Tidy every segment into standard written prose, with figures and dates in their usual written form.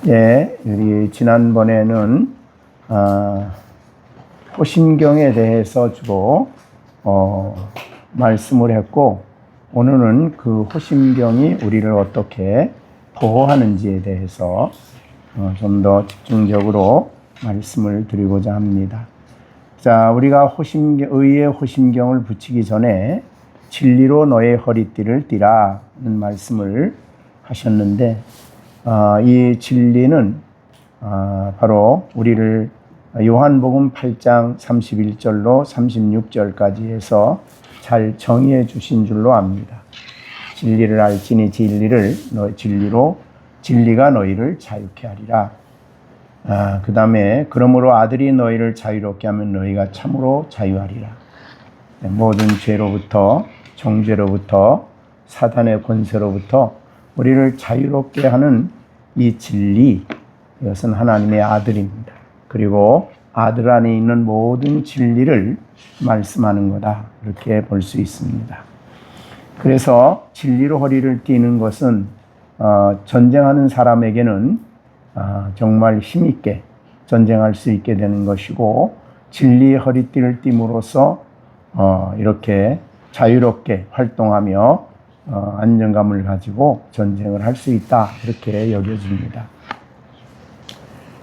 예, 우리 지난번에는 호심경에 대해서 주로 말씀을 했고, 오늘은 그 호심경이 우리를 어떻게 보호하는지에 대해서 좀 더 집중적으로 말씀을 드리고자 합니다. 자, 우리가 의의 호심경을 붙이기 전에 진리로 너의 허리띠를 띠라는 말씀을 하셨는데, 이 진리는 바로 우리를 요한복음 8장 31절로 36절까지 해서 잘 정의해 주신 줄로 압니다. 진리를 알지니 진리가 너희를 자유케 하리라. 그 다음에 그러므로 아들이 너희를 자유롭게 하면 너희가 참으로 자유하리라. 모든 죄로부터, 정죄로부터, 사탄의 권세로부터 우리를 자유롭게 하는 이 진리, 이것은 하나님의 아들입니다. 그리고 아들 안에 있는 모든 진리를 말씀하는 거다, 이렇게 볼 수 있습니다. 그래서 진리로 허리를 띠는 것은 전쟁하는 사람에게는 정말 힘있게 전쟁할 수 있게 되는 것이고, 진리의 허리띠를 띠므로써 이렇게 자유롭게 활동하며 안정감을 가지고 전쟁을 할 수 있다, 이렇게 여겨집니다.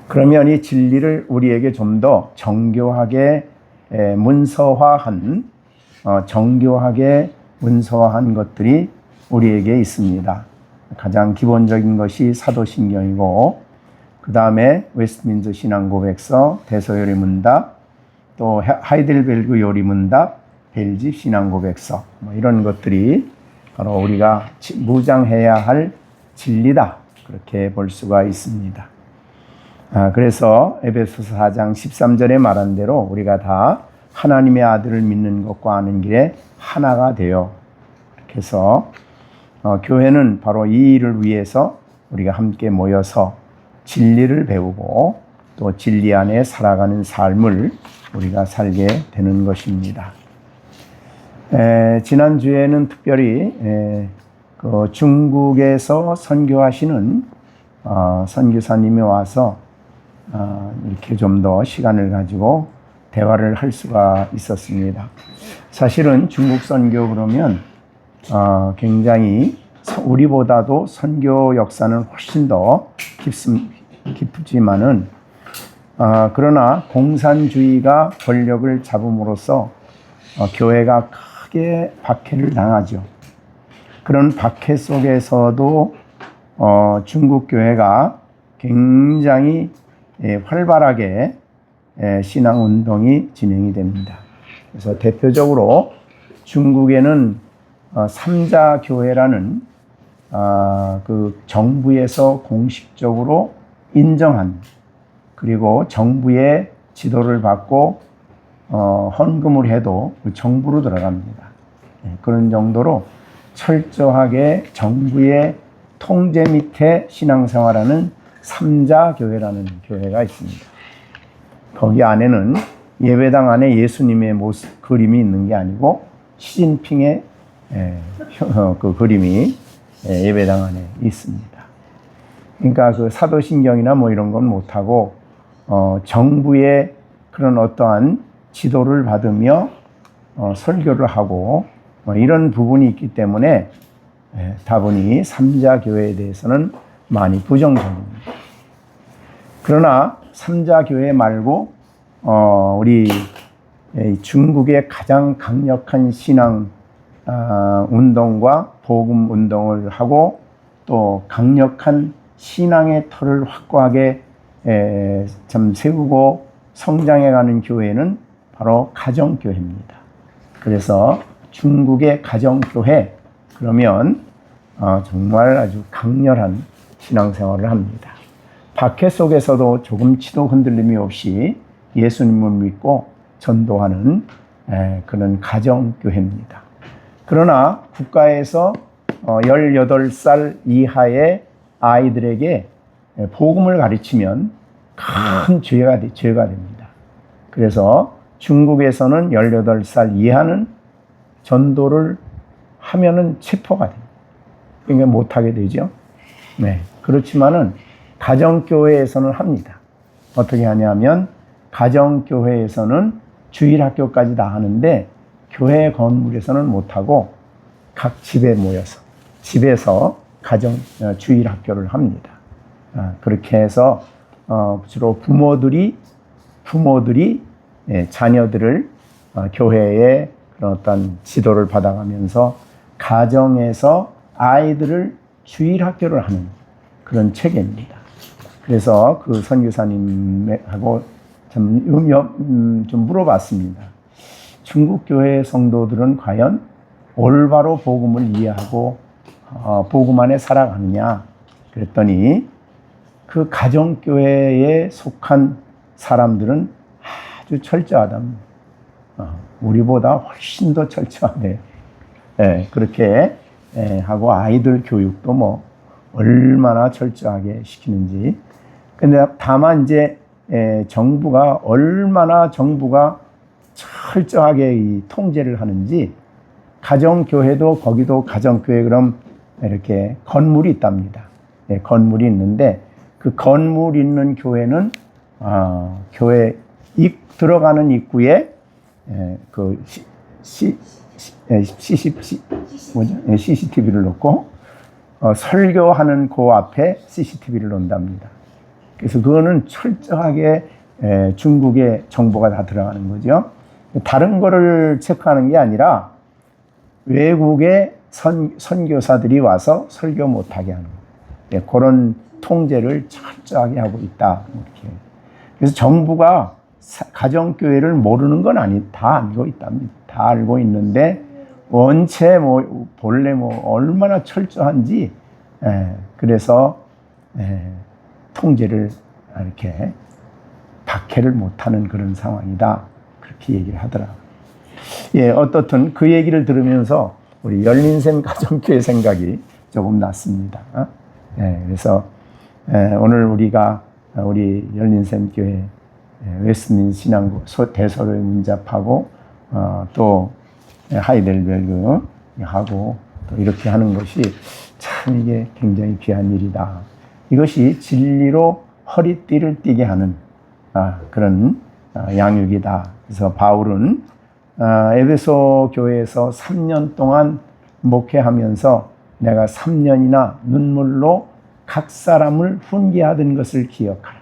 그러면 이 진리를 우리에게 좀 더 정교하게 문서화한 것들이 우리에게 있습니다. 가장 기본적인 것이 사도신경이고, 그 다음에 웨스트민스터 신앙고백서, 대서요리문답, 또 하이델베르그 요리문답, 벨집 신앙고백서, 이런 것들이 바로 우리가 무장해야 할 진리다, 그렇게 볼 수가 있습니다. 그래서 에베소서 4장 13절에 말한 대로 우리가 다 하나님의 아들을 믿는 것과 아는 길에 하나가 되어, 이렇게 해서 교회는 바로 이 일을 위해서 우리가 함께 모여서 진리를 배우고 또 진리 안에 살아가는 삶을 우리가 살게 되는 것입니다. 지난주에는 특별히 그 중국에서 선교하시는 선교사님이 와서 이렇게 좀 더 시간을 가지고 대화를 할 수가 있었습니다. 사실은 중국 선교 그러면 굉장히 우리보다도 선교 역사는 훨씬 더 깊지만은 그러나 공산주의가 권력을 잡음으로써 교회가 크게 박해를 당하죠. 그런 박해 속에서도 중국 교회가 굉장히 활발하게 신앙 운동이 진행이 됩니다. 그래서 대표적으로 중국에는 삼자 교회라는 그 정부에서 공식적으로 인정한, 그리고 정부의 지도를 받고 헌금을 해도 정부로 들어갑니다. 그런 정도로 철저하게 정부의 통제 밑에 신앙생활하는 삼자교회라는 교회가 있습니다. 거기 안에는 예배당 안에 예수님의 그림이 있는 게 아니고 시진핑의 그 그림이 예배당 안에 있습니다. 그러니까 그 사도신경이나 이런 건 못하고 정부의 그런 어떠한 지도를 받으며 설교를 하고 이런 부분이 있기 때문에 다분히 삼자교회에 대해서는 많이 부정적입니다. 그러나 삼자교회 말고 우리 중국의 가장 강력한 신앙 운동과 복음 운동을 하고 또 강력한 신앙의 터를 확고하게 좀 세우고 성장해가는 교회는 바로 가정교회입니다. 그래서 중국의 가정교회 그러면 정말 아주 강렬한 신앙생활을 합니다. 박해 속에서도 조금치도 흔들림이 없이 예수님을 믿고 전도하는 그런 가정교회입니다. 그러나 국가에서 18살 이하의 아이들에게 복음을 가르치면 큰 죄가 됩니다. 그래서 중국에서는 18살 이하는 전도를 하면은 체포가 됩니다. 그러니까 못하게 되죠. 네. 그렇지만은 가정교회에서는 합니다. 어떻게 하냐면 가정교회에서는 주일학교까지 다 하는데 교회 건물에서는 못하고 각 집에 모여서 집에서 주일학교를 합니다. 그렇게 해서 주로 부모들이 자녀들을 교회에 그런 어떤 지도를 받아가면서 가정에서 아이들을 주일학교를 하는 그런 체계입니다. 그래서 그 선교사님하고 좀 물어봤습니다. 중국 교회 성도들은 과연 올바로 복음을 이해하고 복음 안에 살아가느냐? 그랬더니 그 가정교회에 속한 사람들은 아주 철저하답니다. 우리보다 훨씬 더 철저하대. 그렇게 하고 아이들 교육도 뭐 얼마나 철저하게 시키는지. 근데 다만 이제 정부가 철저하게 이 통제를 하는지 가정교회도 거기도 가정교회 그럼 이렇게 건물이 있답니다. 건물이 있는데 그 건물 있는 교회는 교회 들어가는 입구에 그 CCTV를 놓고 설교하는 그 앞에 CCTV를 놓는답니다. 그래서 그거는 철저하게 중국의 정보가 다 들어가는 거죠. 다른 거를 체크하는 게 아니라 외국의 선교사들이 와서 설교 못하게 하는 거예요. 그런 통제를 철저하게 하고 있다. 이렇게. 그래서 정부가 가정교회를 모르는 건 다 알고 있답니다. 다 알고 있는데 원체 본래 얼마나 철저한지 그래서 통제를 이렇게 박해를 못하는 그런 상황이다. 그렇게 얘기를 하더라고요. 어떻든 그 얘기를 들으면서 우리 열린샘 가정교회 생각이 조금 났습니다. 그래서 오늘 우리가 우리 열린샘 교회 웨스트민스 신앙고 대서로의 문잡하고 또 하이델베르그 하고 또 이렇게 하는 것이 참 이게 굉장히 귀한 일이다. 이것이 진리로 허리띠를 띠게 하는 그런 양육이다. 그래서 바울은 에베소 교회에서 3년 동안 목회하면서 내가 3년이나 눈물로 각 사람을 훈계하던 것을 기억하라.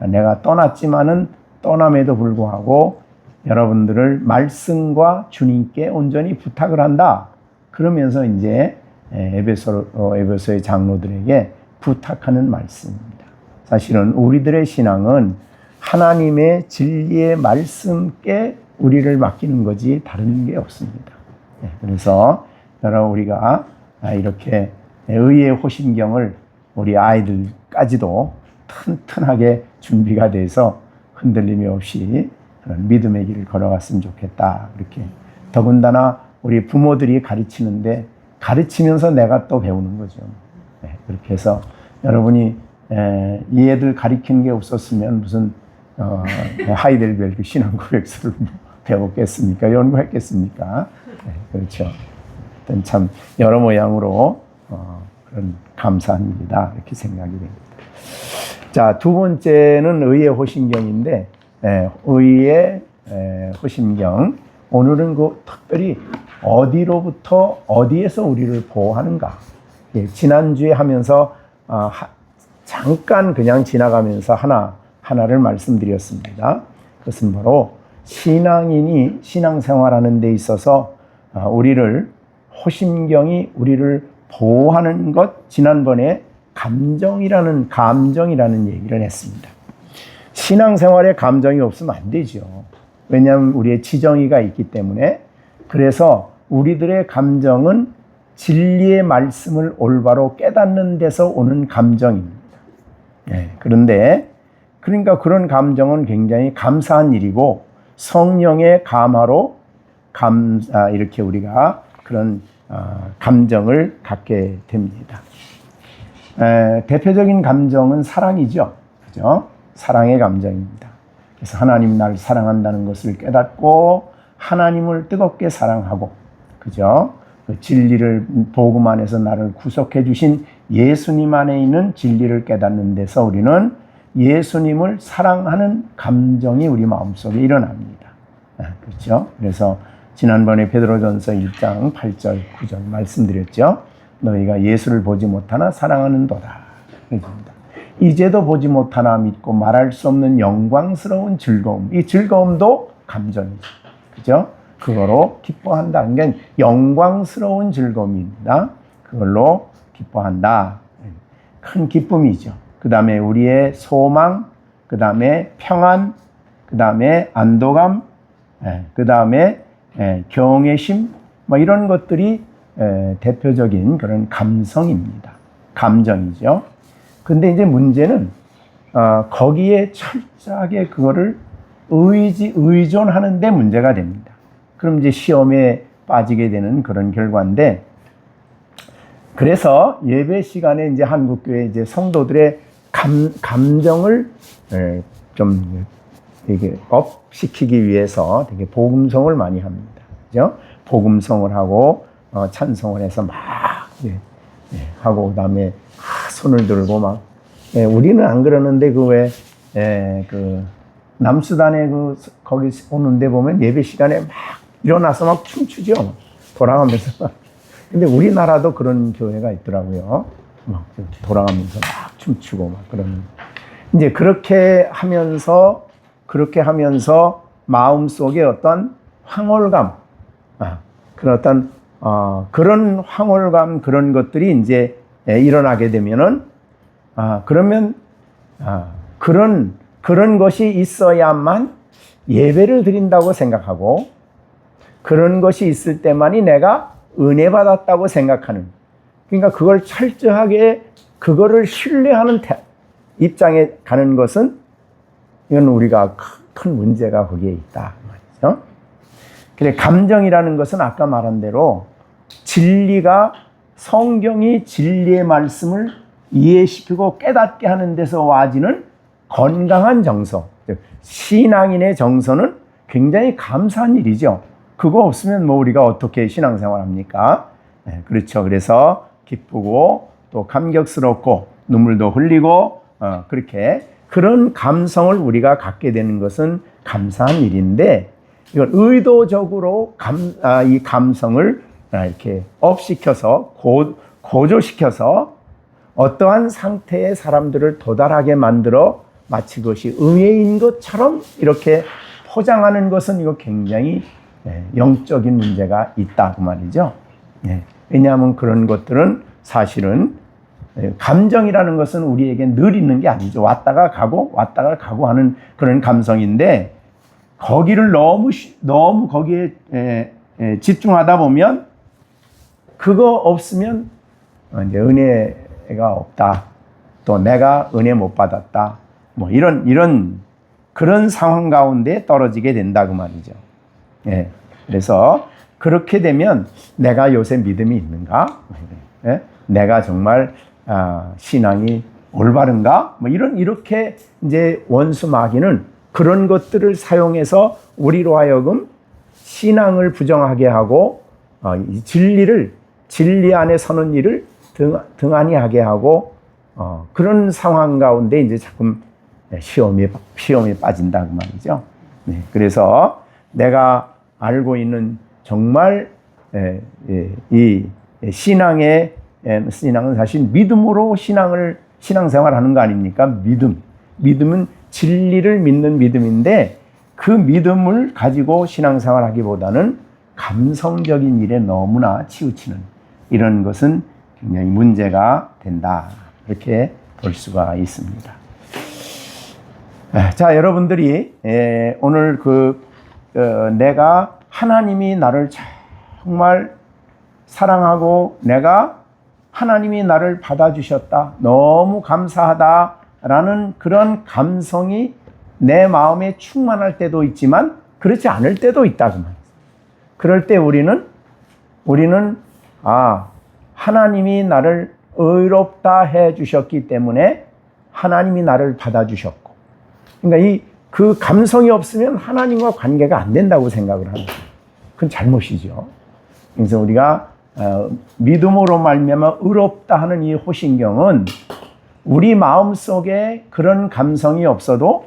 내가 떠났지만은 떠남에도 불구하고 여러분들을 말씀과 주님께 온전히 부탁을 한다. 그러면서 이제 에베소의 장로들에게 부탁하는 말씀입니다. 사실은 우리들의 신앙은 하나님의 진리의 말씀께 우리를 맡기는 거지 다른 게 없습니다. 그래서 여러분 우리가 이렇게 의의 호심경을 우리 아이들까지도 튼튼하게 준비가 돼서 흔들림이 없이 그런 믿음의 길을 걸어갔으면 좋겠다. 이렇게 더군다나 우리 부모들이 가르치는데 가르치면서 내가 또 배우는 거죠. 그렇게 해서 여러분이 이 애들 가르치는 게 없었으면 무슨 하이델베르크 신앙고백서를 배웠겠습니까? 연구했겠습니까? 그렇죠. 참 여러 모양으로 그런 감사한 일이다 이렇게 생각이 됩니다. 자, 두 번째는 의의 호심경인데 의의 호심경 오늘은 그 특별히 어디로부터 어디에서 우리를 보호하는가. 지난주에 하면서 잠깐 그냥 지나가면서 하나를 말씀드렸습니다. 그것은 바로 신앙인이 신앙생활하는 데 있어서 호심경이 우리를 보호하는 것, 지난번에 감정이라는 얘기를 했습니다. 신앙생활에 감정이 없으면 안 되죠. 왜냐하면 우리의 지정의가 있기 때문에. 그래서 우리들의 감정은 진리의 말씀을 올바로 깨닫는 데서 오는 감정입니다. 그러니까 그런 감정은 굉장히 감사한 일이고 성령의 감화로 이렇게 우리가 그런 감정을 갖게 됩니다. 대표적인 감정은 사랑이죠. 그죠? 사랑의 감정입니다. 그래서 하나님 나를 사랑한다는 것을 깨닫고 하나님을 뜨겁게 사랑하고, 그죠? 그 진리를 복음 안에서 나를 구속해 주신 예수님 안에 있는 진리를 깨닫는 데서 우리는 예수님을 사랑하는 감정이 우리 마음속에 일어납니다. 그렇죠? 그래서 지난번에 베드로전서 1장 8절 9절 말씀드렸죠. 너희가 예수를 보지 못하나 사랑하는도다. 그렇습니다. 이제도 보지 못하나 믿고 말할 수 없는 영광스러운 즐거움. 이 즐거움도 감정이죠. 그죠? 그거로 기뻐한다. 그러니까 영광스러운 즐거움입니다. 그걸로 기뻐한다. 큰 기쁨이죠. 그 다음에 우리의 소망, 그 다음에 평안, 그 다음에 안도감, 그 다음에 경외심, 뭐 이런 것들이 대표적인 그런 감성입니다. 감정이죠. 근데 이제 문제는 거기에 철저하게 그거를 의존하는 데 문제가 됩니다. 그럼 이제 시험에 빠지게 되는 그런 결과인데, 그래서 예배 시간에 이제 한국교회 이제 성도들의 감정을 좀 이게 업시키기 위해서 되게 복음성을 많이 합니다. 그죠? 복음성을 하고 찬송을 해서 막 하고 그다음에 손을 들고 막 우리는 안 그러는데 그 왜 그 남수단에 거기 오는데 보면 예배 시간에 막 일어나서 막 춤추죠. 돌아가면서. 근데 우리나라도 그런 교회가 있더라고요. 막 돌아가면서 막 춤추고 막 그런. 이제 그렇게 하면서 마음속에 어떤 황홀감, 그런 어떤 그런 황홀감 그런 것들이 이제 일어나게 되면은 그러면 그런 것이 있어야만 예배를 드린다고 생각하고 그런 것이 있을 때만이 내가 은혜 받았다고 생각하는, 그러니까 그걸 철저하게 그거를 신뢰하는 입장에 가는 것은 이건 우리가 큰 문제가 거기에 있다 말이죠. 그래, 감정이라는 것은 아까 말한 대로 진리가 성경이 진리의 말씀을 이해시키고 깨닫게 하는 데서 와지는 건강한 정서, 신앙인의 정서는 굉장히 감사한 일이죠. 그거 없으면 뭐 우리가 어떻게 신앙생활 합니까? 그렇죠. 그래서 기쁘고 또 감격스럽고 눈물도 흘리고 그렇게 그런 감성을 우리가 갖게 되는 것은 감사한 일인데, 이걸 의도적으로 이 감성을 이렇게 업시켜서 고조시켜서 어떠한 상태의 사람들을 도달하게 만들어 마치 그것이 의외인 것처럼 이렇게 포장하는 것은 이거 굉장히 영적인 문제가 있다 그 말이죠. 왜냐하면 그런 것들은 사실은 감정이라는 것은 우리에게 늘 있는 게 아니죠. 왔다가 가고 하는 그런 감성인데, 거기를 너무 거기에 집중하다 보면 그거 없으면 이제 은혜가 없다, 또 내가 은혜 못 받았다, 뭐 이런 그런 상황 가운데 떨어지게 된다 그 말이죠. 그래서 그렇게 되면 내가 요새 믿음이 있는가? 내가 정말 신앙이 올바른가? 뭐 이렇게 이제 원수 마귀는 그런 것들을 사용해서 우리로 하여금 신앙을 부정하게 하고 진리 안에 서는 일을 등한히 하게 하고 그런 상황 가운데 이제 자꾸 시험에 빠진다 그 말이죠. 그래서 내가 알고 있는 정말 이 신앙은 사실 믿음으로 신앙생활하는 거 아닙니까? 믿음은 진리를 믿는 믿음인데, 그 믿음을 가지고 신앙생활하기보다는 감성적인 일에 너무나 치우치는 이런 것은 굉장히 문제가 된다, 이렇게 볼 수가 있습니다. 자, 여러분들이 오늘 내가 하나님이 나를 정말 사랑하고 하나님이 나를 받아주셨다, 너무 감사하다라는 그런 감성이 내 마음에 충만할 때도 있지만 그렇지 않을 때도 있다 그 말이에요. 그럴 때 우리는 하나님이 나를 의롭다 해주셨기 때문에 하나님이 나를 받아주셨고, 그러니까 그 감성이 없으면 하나님과 관계가 안 된다고 생각을 합니다. 그건 잘못이죠. 그래서 우리가 믿음으로 말미암아 의롭다 하는 이 호신경은 우리 마음속에 그런 감성이 없어도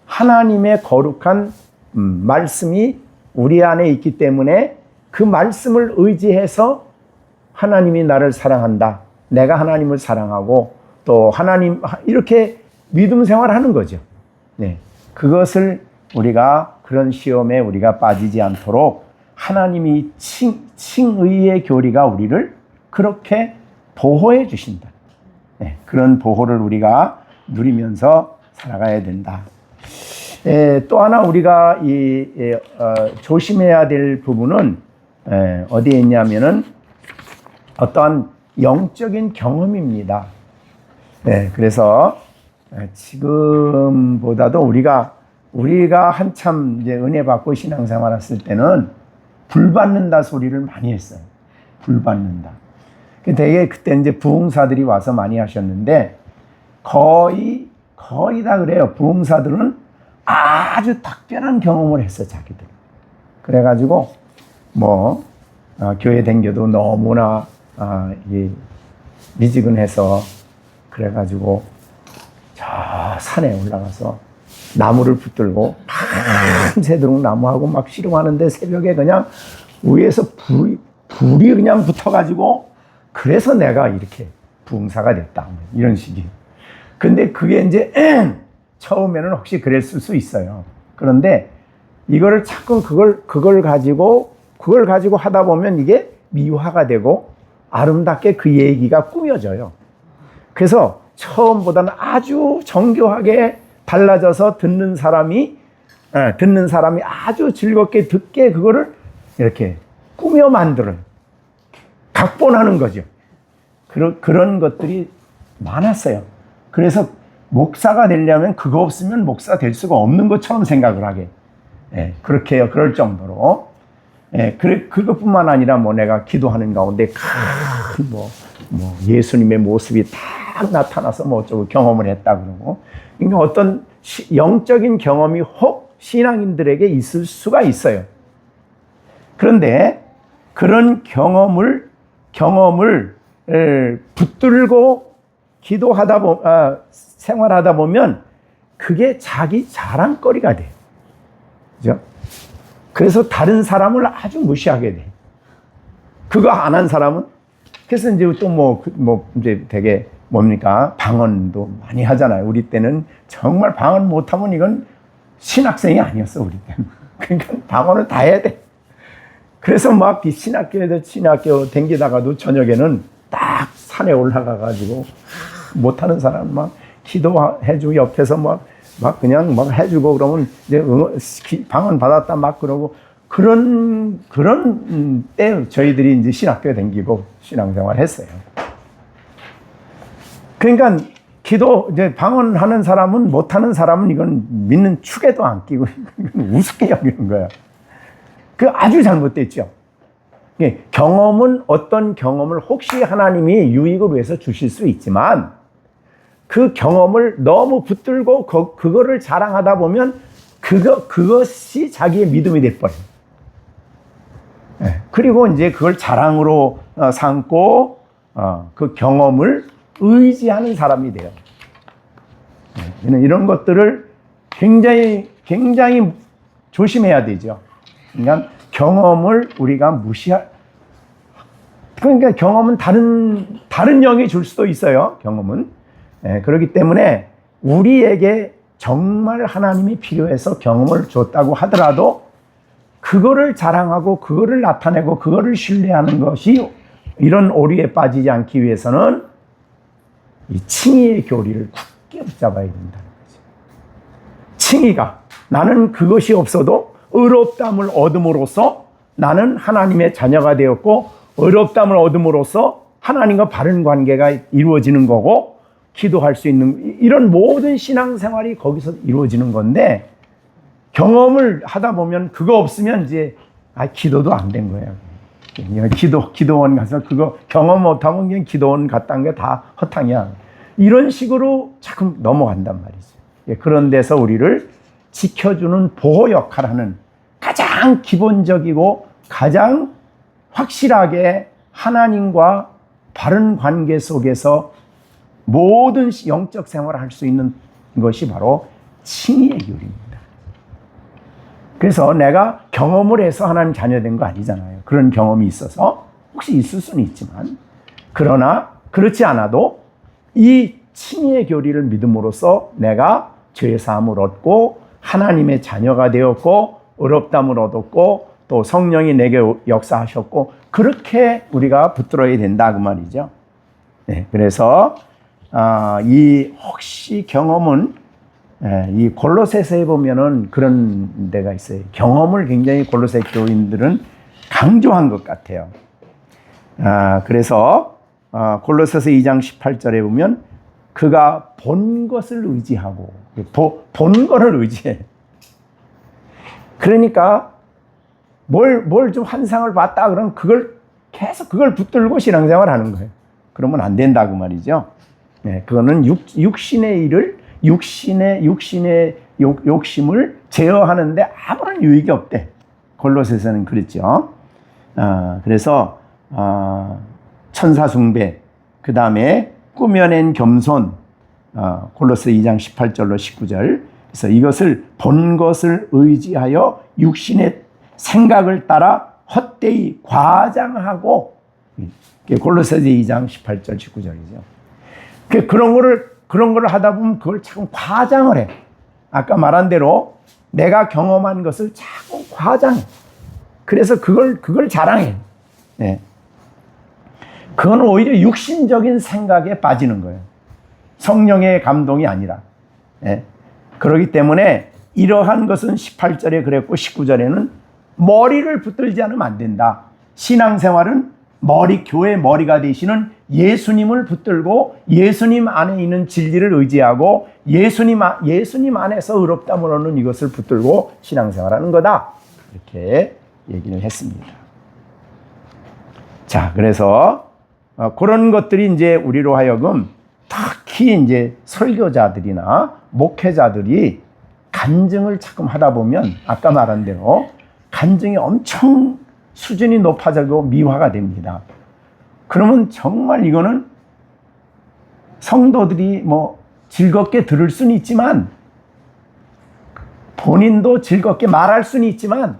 하나님의 거룩한 말씀이 우리 안에 있기 때문에 그 말씀을 의지해서 하나님이 나를 사랑한다, 내가 하나님을 사랑하고 또 하나님, 이렇게 믿음 생활하는 거죠. 네. 그것을 우리가 그런 시험에 우리가 빠지지 않도록 하나님이 칭의의 교리가 우리를 그렇게 보호해 주신다. 네. 그런 보호를 우리가 누리면서 살아가야 된다. 또 하나 우리가 조심해야 될 부분은 어디에 있냐면은 어떠한 영적인 경험입니다. 네, 그래서 지금보다도 우리가 한참 이제 은혜 받고 신앙생활 했을 때는 불 받는다 소리를 많이 했어요. 불 받는다. 되게 그때 이제 부흥사들이 와서 많이 하셨는데 거의 다 그래요. 부흥사들은 아주 특별한 경험을 했어, 자기들. 그래가지고 교회 댕겨도 너무나 미지근해서 그래가지고 저 산에 올라가서 나무를 붙들고 밤새도록 나무하고 막 씨름하는데 새벽에 그냥 위에서 불이 그냥 붙어가지고 그래서 내가 이렇게 부흥사가 됐다, 이런 식이. 근데 그게 이제 처음에는 혹시 그랬을 수 있어요. 그런데 이거를 자꾸 그걸 가지고 하다 보면 이게 미화가 되고 아름답게 그 얘기가 꾸며져요. 그래서 처음보다는 아주 정교하게 달라져서 듣는 사람이 아주 즐겁게 듣게 그거를 이렇게 꾸며 만드는, 각본하는 거죠. 그런 것들이 많았어요. 그래서 목사가 되려면 그거 없으면 목사 될 수가 없는 것처럼 생각을 하게. 그렇게 그럴 정도로. 그것뿐만 아니라 내가 기도하는 가운데 큰 예수님의 모습이 딱 나타나서 어쩌고 경험을 했다 그러고. 그러니까 어떤 영적인 경험이 혹 신앙인들에게 있을 수가 있어요. 그런데 그런 경험을 붙들고 생활하다 보면 그게 자기 자랑거리가 돼요. 그죠? 그래서 다른 사람을 아주 무시하게 돼. 그거 안 한 사람은, 그래서 이제 또 이제 되게 방언도 많이 하잖아요. 우리 때는 정말 방언 못하면 이건 신학생이 아니었어, 우리 때는. 그러니까 방언을 다 해야 돼. 그래서 신학교 댕기다가도 저녁에는 딱 산에 올라가가지고 못하는 사람 기도해주고 옆에서 그냥 해주고 그러면 이제 방언 받았다 그러고 그런 때 저희들이 이제 신학교에 댕기고 신앙생활 했어요. 그러니까 이제 방언하는 사람은 못하는 사람은 이건 믿는 축에도 안 끼고 우습게 여기는 거야. 그 아주 잘못됐죠. 어떤 경험을 혹시 하나님이 유익을 위해서 주실 수 있지만 그 경험을 너무 붙들고 그거를 자랑하다 보면 그것이 자기의 믿음이 돼버려요. 그리고 이제 그걸 자랑으로 삼고 그 경험을 의지하는 사람이 돼요. 이런 것들을 굉장히 조심해야 되죠. 그러니까 경험을 우리가 그러니까 경험은 다른 영이 줄 수도 있어요. 경험은. 그렇기 때문에 우리에게 정말 하나님이 필요해서 경험을 줬다고 하더라도 그거를 자랑하고 그거를 나타내고 그거를 신뢰하는 것이 이런 오류에 빠지지 않기 위해서는 이 칭의의 교리를 굳게 붙잡아야 된다는 거죠. 칭의가 나는 그것이 없어도 의롭다함을 얻음으로써 나는 하나님의 자녀가 되었고 의롭다함을 얻음으로써 하나님과 바른 관계가 이루어지는 거고 기도할 수 있는 이런 모든 신앙생활이 거기서 이루어지는 건데 경험을 하다 보면 그거 없으면 이제 기도도 안 된 거예요. 기도원 가서 그거 경험 못하면 그냥 기도원 갔다는 게 다 허탕이야. 이런 식으로 자꾸 넘어간단 말이죠. 그런 데서 우리를 지켜주는 보호 역할을 하는 가장 기본적이고 가장 확실하게 하나님과 바른 관계 속에서 모든 영적 생활을 할 수 있는 것이 바로 칭의의 교리입니다. 그래서 내가 경험을 해서 하나님 자녀된 거 아니잖아요. 그런 경험이 있어서 혹시 있을 수는 있지만, 그러나 그렇지 않아도 이 칭의의 교리를 믿음으로써 내가 죄 사함을 얻고 하나님의 자녀가 되었고 의롭다함을 얻었고 또 성령이 내게 역사하셨고, 그렇게 우리가 붙들어야 된다 그 말이죠. 네, 그래서 이 혹시 경험은 이 골로새서에 보면은 그런 데가 있어요. 경험을 굉장히 골로새 교인들은 강조한 것 같아요. 그래서 골로새서 2장 18절에 보면 그가 본 것을 의지하고, 본 거를 의지해. 그러니까 뭘 좀 환상을 봤다 그러면 그걸 계속 그걸 붙들고 신앙생활 하는 거예요. 그러면 안 된다고 말이죠. 네, 그거는 육신의 일을, 육신의 욕심을 제어하는데 아무런 유익이 없대. 골로새서는 그랬죠. 그래서 천사 숭배, 그 다음에 꾸며낸 겸손, 골로새 2장 18절로 19절. 그래서 이것을 본 것을 의지하여 육신의 생각을 따라 헛되이 과장하고, 골로새서 2장 18절 19절이죠. 그런 거를 하다 보면 그걸 자꾸 과장을 해. 아까 말한 대로 내가 경험한 것을 자꾸 과장해. 그래서 그걸 자랑해. 네. 그건 오히려 육신적인 생각에 빠지는 거예요. 성령의 감동이 아니라. 네. 그렇기 때문에 이러한 것은 18절에 그랬고 19절에는 머리를 붙들지 않으면 안 된다. 신앙생활은 교회의 머리가 되시는 예수님을 붙들고 예수님 안에 있는 진리를 의지하고 예수님 안에서 의롭다함을 얻는 이것을 붙들고 신앙생활하는 거다. 이렇게 얘기를 했습니다. 자, 그래서 그런 것들이 이제 우리로 하여금 특히 이제 설교자들이나 목회자들이 간증을 자꾸 하다 보면 아까 말한 대로 간증이 엄청 수준이 높아지고 미화가 됩니다. 그러면 정말 이거는 성도들이 뭐 즐겁게 들을 수는 있지만 본인도 즐겁게 말할 수는 있지만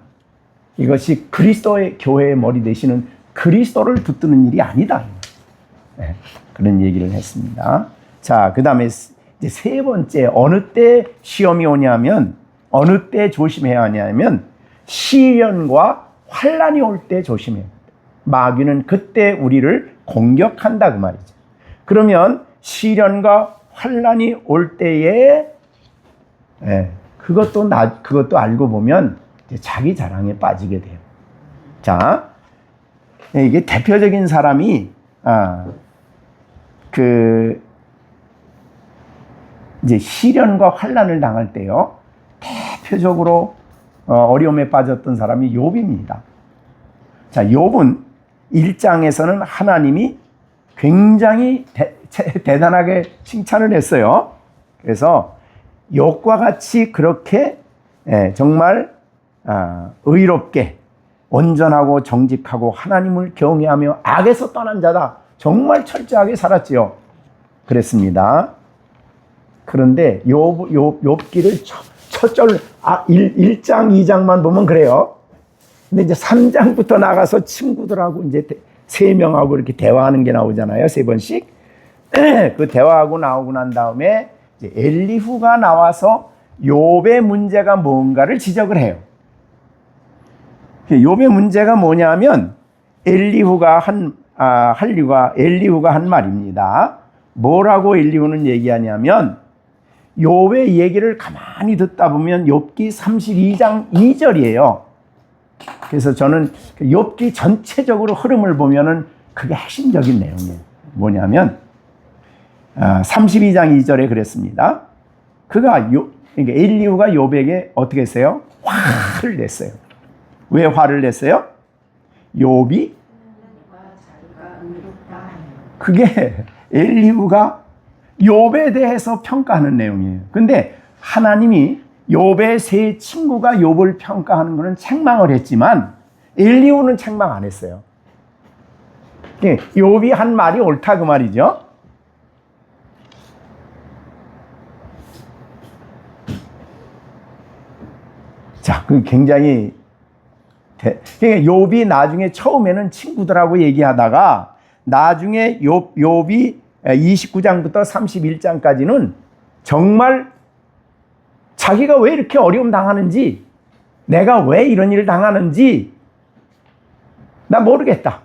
이것이 그리스도의 교회의 머리 되시는 그리스도를 붙드는 일이 아니다. 네, 그런 얘기를 했습니다. 자, 그 다음에 이제 세 번째, 어느 때 시험이 오냐면, 어느 때 조심해야 하냐면 시련과 환난이 올 때 조심해야 합니다. 마귀는 그때 우리를 공격한다 그 말이죠. 그러면 시련과 환난이 올 때에 그것도 알고 보면 이제 자기 자랑에 빠지게 돼요. 자, 이게 대표적인 사람이 이제 시련과 환난을 당할 때요, 대표적으로 어려움에 빠졌던 사람이 욥입니다. 자, 욥은 1장에서는 하나님이 굉장히 대단하게 칭찬을 했어요. 그래서 욥과 같이 그렇게 정말 의롭게 온전하고 정직하고 하나님을 경외하며 악에서 떠난 자다. 정말 철저하게 살았지요. 그랬습니다. 그런데 욥기를 첫 절 1장 2장만 보면 그래요. 근데 이제 3장부터 나가서 친구들하고 이제 3명하고 이렇게 대화하는 게 나오잖아요. 3번씩. 그 대화하고 나오고 난 다음에 이제 엘리후가 나와서 욥의 문제가 뭔가를 지적을 해요. 욥의 문제가 뭐냐면 엘리후가 한 말입니다. 뭐라고 엘리후는 얘기하냐면, 욥의 얘기를 가만히 듣다 보면 욥기 32장 2절이에요. 그래서 저는 욥기 전체적으로 흐름을 보면은 그게 핵심적인 내용이에요. 뭐냐면 32장 2절에 그랬습니다. 그러니까 엘리후가 욥에게 어떻게 했어요? 화를 냈어요. 왜 화를 냈어요? 욥이 그게 엘리후가 욥에 대해서 평가하는 내용이에요. 근데 하나님이 욥의 세 친구가 욥을 평가하는 것은 책망을 했지만 엘리후는 책망 안 했어요. 욥이 한 말이 옳다 그 말이죠. 자, 그 굉장히 그러니까 욥이 나중에 처음에는 친구들하고 얘기하다가 나중에 욥이 29장부터 31장까지는 정말 자기가 왜 이렇게 어려움 당하는지, 내가 왜 이런 일을 당하는지 나 모르겠다.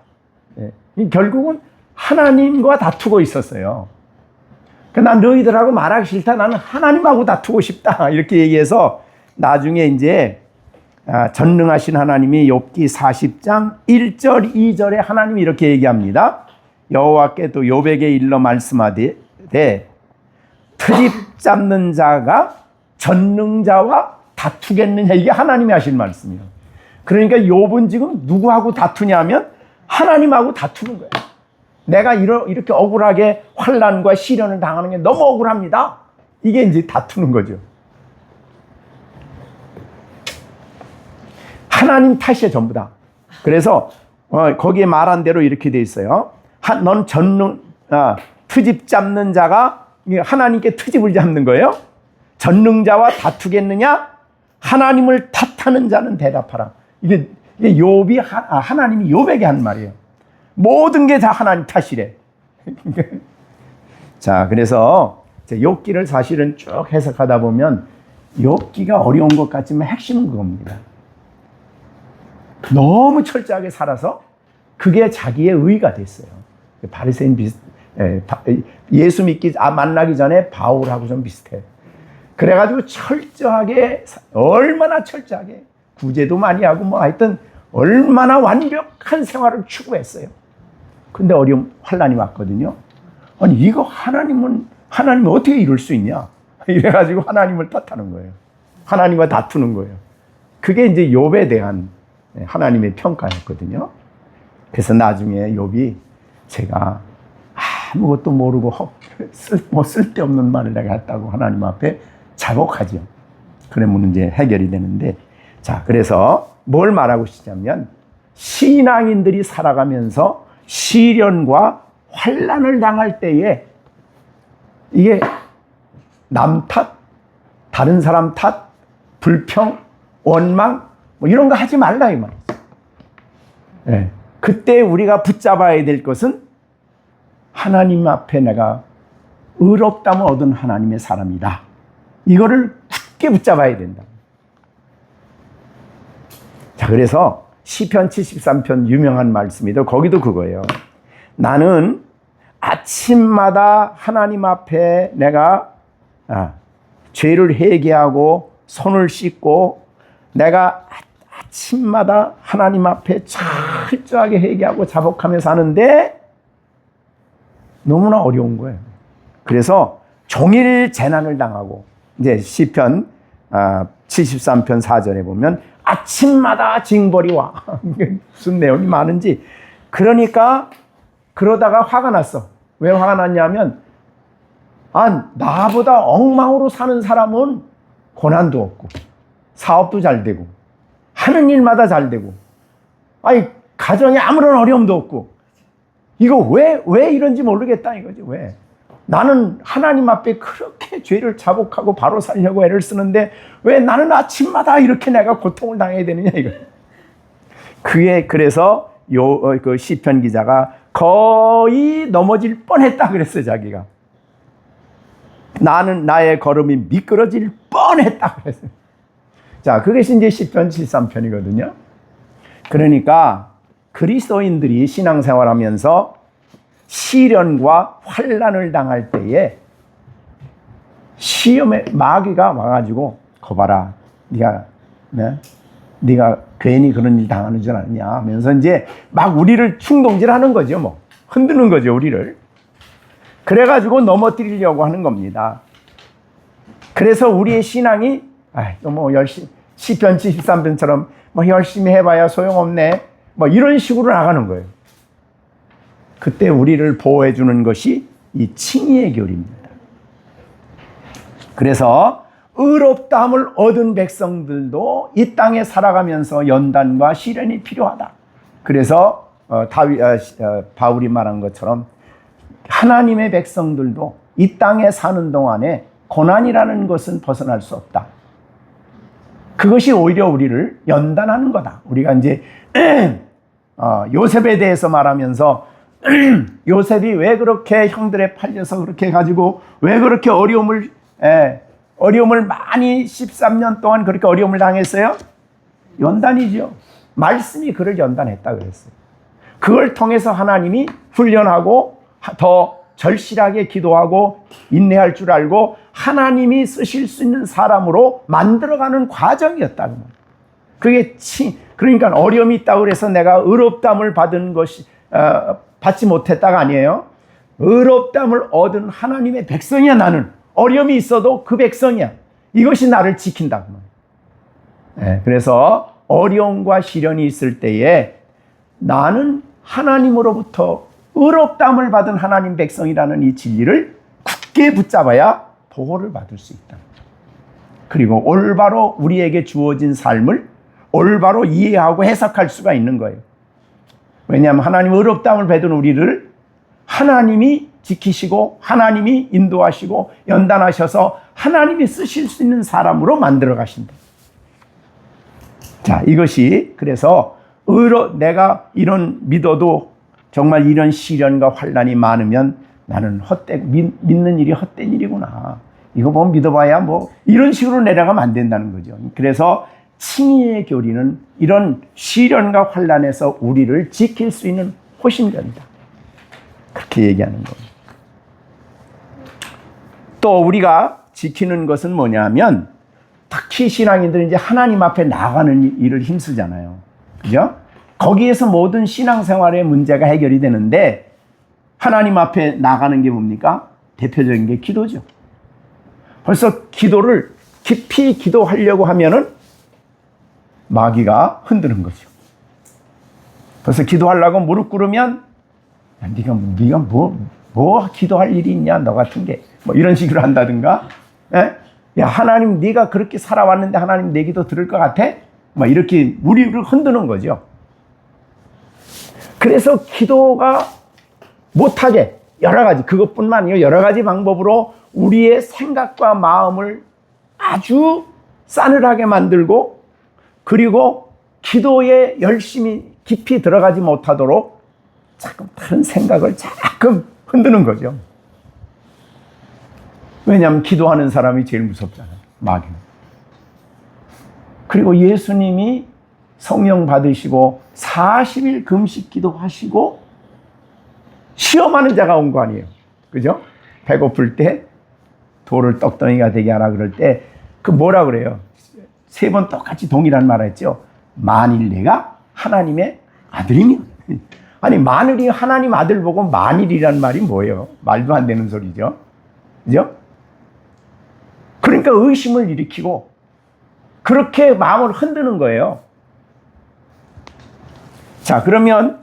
결국은 하나님과 다투고 있었어요. 난 너희들하고 말하기 싫다. 나는 하나님하고 다투고 싶다. 이렇게 얘기해서 나중에 이제 전능하신 하나님이 욥기 40장 1절 2절에 하나님이 이렇게 얘기합니다. 여호와께 또 욥에게 일러 말씀하되 트집 잡는 자가 전능자와 다투겠느냐, 이게 하나님이 하신 말씀이에요. 그러니까 욥은 지금 누구하고 다투냐면 하나님하고 다투는 거예요. 내가 이렇게 억울하게 환난과 시련을 당하는 게 너무 억울합니다. 이게 이제 다투는 거죠. 하나님 탓이에요, 전부 다. 그래서 거기에 말한 대로 이렇게 돼 있어요. 넌 트집 잡는 자가 하나님께 트집을 잡는 거예요. 전능자와 다투겠느냐? 하나님을 탓하는 자는 대답하라. 이게 욥이 하나님이 욥에게 한 말이에요. 모든 게 다 하나님 탓이래. 자, 그래서 욥기를 사실은 쭉 해석하다 보면 욥기가 어려운 것 같지만 핵심은 그겁니다. 너무 철저하게 살아서 그게 자기의 의가 됐어요. 바리새인 예수 믿기 만나기 전에 바울하고 좀 비슷해. 그래가지고 철저하게, 얼마나 철저하게 구제도 많이 하고 뭐 하여튼 얼마나 완벽한 생활을 추구했어요. 근데 어려움, 환난이 왔거든요. 아니 이거 하나님은 어떻게 이럴 수 있냐? 이래가지고 하나님을 탓하는 거예요. 하나님과 다투는 거예요. 그게 이제 욥에 대한 하나님의 평가였거든요. 그래서 나중에 욥이 제가 아무것도 모르고 쓸데없는 말을 내가 했다고 하나님 앞에 자복하죠. 그러면 이제 해결이 되는데, 자, 그래서 뭘 말하고 싶냐면 신앙인들이 살아가면서 시련과 환난을 당할 때에 이게 남 탓, 다른 사람 탓, 불평, 원망 뭐 이런 거 하지 말라 이 말이죠. 네. 그때 우리가 붙잡아야 될 것은 하나님 앞에 내가 의롭다면 얻은 하나님의 사람이다. 이거를 굳게 붙잡아야 된다. 자, 그래서 시편 73편 유명한 말씀이죠. 거기도 그거예요. 나는 아침마다 하나님 앞에 내가 죄를 회개하고 손을 씻고 내가 아침마다 하나님 앞에 철저하게 회개하고 자복하며 사는데 너무나 어려운 거예요. 그래서 종일 재난을 당하고 이제 시편 73편 4절에 보면 아침마다 징벌이 와. 무슨 내용이 많은지. 그러니까 그러다가 화가 났어. 왜 화가 났냐면 나보다 엉망으로 사는 사람은 고난도 없고 사업도 잘 되고 하는 일마다 잘 되고 가정에 아무런 어려움도 없고 이거 왜 이런지 모르겠다 이거지. 왜? 나는 하나님 앞에 그렇게 죄를 자복하고 바로 살려고 애를 쓰는데 왜 나는 아침마다 이렇게 내가 고통을 당해야 되느냐 이거. 그래서 그 시편 기자가 거의 넘어질 뻔했다 그랬어요. 자기가 나의 걸음이 미끄러질 뻔했다 그랬어요. 자, 그것이 이제 시편 73편이거든요. 그러니까 그리스도인들이 신앙생활하면서 시련과 환난을 당할 때에 시험에 마귀가 와가지고 거봐라, 네가 괜히 그런 일 당하는 줄 아느냐 하면서 이제 막 우리를 충동질하는 거죠. 뭐 흔드는 거죠, 우리를. 그래가지고 넘어뜨리려고 하는 겁니다. 그래서 우리의 신앙이 뭐 열심히 시편 73편처럼 뭐 열심히 해봐야 소용없네 뭐 이런 식으로 나가는 거예요. 그때 우리를 보호해 주는 것이 이 칭의의 교리입니다. 그래서 의롭다함을 얻은 백성들도 이 땅에 살아가면서 연단과 시련이 필요하다. 그래서 바울이 말한 것처럼 하나님의 백성들도 이 땅에 사는 동안에 고난이라는 것은 벗어날 수 없다. 그것이 오히려 우리를 연단하는 거다. 우리가 이제 요셉에 대해서 말하면서 요셉이 왜 그렇게 형들에 팔려서 그렇게 가지고 왜 그렇게 어려움을 많이 13년 동안 그렇게 어려움을 당했어요? 연단이죠. 말씀이 그를 연단했다 그랬어요. 그걸 통해서 하나님이 훈련하고 더 절실하게 기도하고 인내할 줄 알고 하나님이 쓰실 수 있는 사람으로 만들어가는 과정이었다는 거예요. 그게 그러니까 어려움이 있다고 그래서 내가 의롭다함을 받지 못했다가 아니에요. 의롭다함을 얻은 하나님의 백성이야. 나는 어려움이 있어도 그 백성이야. 이것이 나를 지킨다고 말이에요. 그래서 어려움과 시련이 있을 때에 나는 하나님으로부터 의롭다함을 받은 하나님 백성이라는 이 진리를 굳게 붙잡아야 보호를 받을 수 있다. 그리고 올바로 우리에게 주어진 삶을 올바로 이해하고 해석할 수가 있는 거예요. 왜냐하면 하나님 의롭다함을 받은 우리를 하나님이 지키시고 하나님이 인도하시고 연단하셔서 하나님이 쓰실 수 있는 사람으로 만들어 가신다. 자, 이것이 그래서 내가 이런 믿어도 정말 이런 시련과 환난이 많으면 나는 믿는 일이 헛된 일이구나. 이거 뭐 믿어봐야 뭐 이런 식으로 내려가면 안 된다는 거죠. 그래서 칭의의 교리는 이런 시련과 환난에서 우리를 지킬 수 있는 호심전이다. 그렇게 얘기하는 겁니다. 또 우리가 지키는 것은 뭐냐면 특히 신앙인들은 이제 하나님 앞에 나가는 일을 힘쓰잖아요. 그죠? 거기에서 모든 신앙생활의 문제가 해결이 되는데 하나님 앞에 나가는 게 뭡니까? 대표적인 게 기도죠. 벌써 기도를 깊이 기도하려고 하면은 마귀가 흔드는 거죠. 벌써 기도하려고 무릎 꿇으면 야, 네가 뭐 기도할 일이 있냐 너 같은 게 뭐 이런 식으로 한다든가 야 하나님 네가 그렇게 살아왔는데 하나님 내 기도 들을 것 같아? 뭐 이렇게 우리를 흔드는 거죠. 그래서 기도가 못하게 여러 가지 그것뿐만 아니라 여러 가지 방법으로 우리의 생각과 마음을 아주 싸늘하게 만들고 그리고 기도에 열심히 깊이 들어가지 못하도록 자꾸 다른 생각을 자꾸 흔드는 거죠. 왜냐하면 기도하는 사람이 제일 무섭잖아요. 마귀는. 그리고 예수님이 성령 받으시고 40일 금식 기도하시고 시험하는 자가 온 거 아니에요. 그죠? 배고플 때 돌을 떡덩이가 되게 하라 그럴 때 그 뭐라 그래요? 3번 똑같이 동일한 말을 했죠. 만일 내가 하나님의 아들이면. 아니 마늘이 하나님 아들 보고 만일이란 말이 뭐예요? 말도 안 되는 소리죠. 그죠? 그러니까 의심을 일으키고 그렇게 마음을 흔드는 거예요. 자, 그러면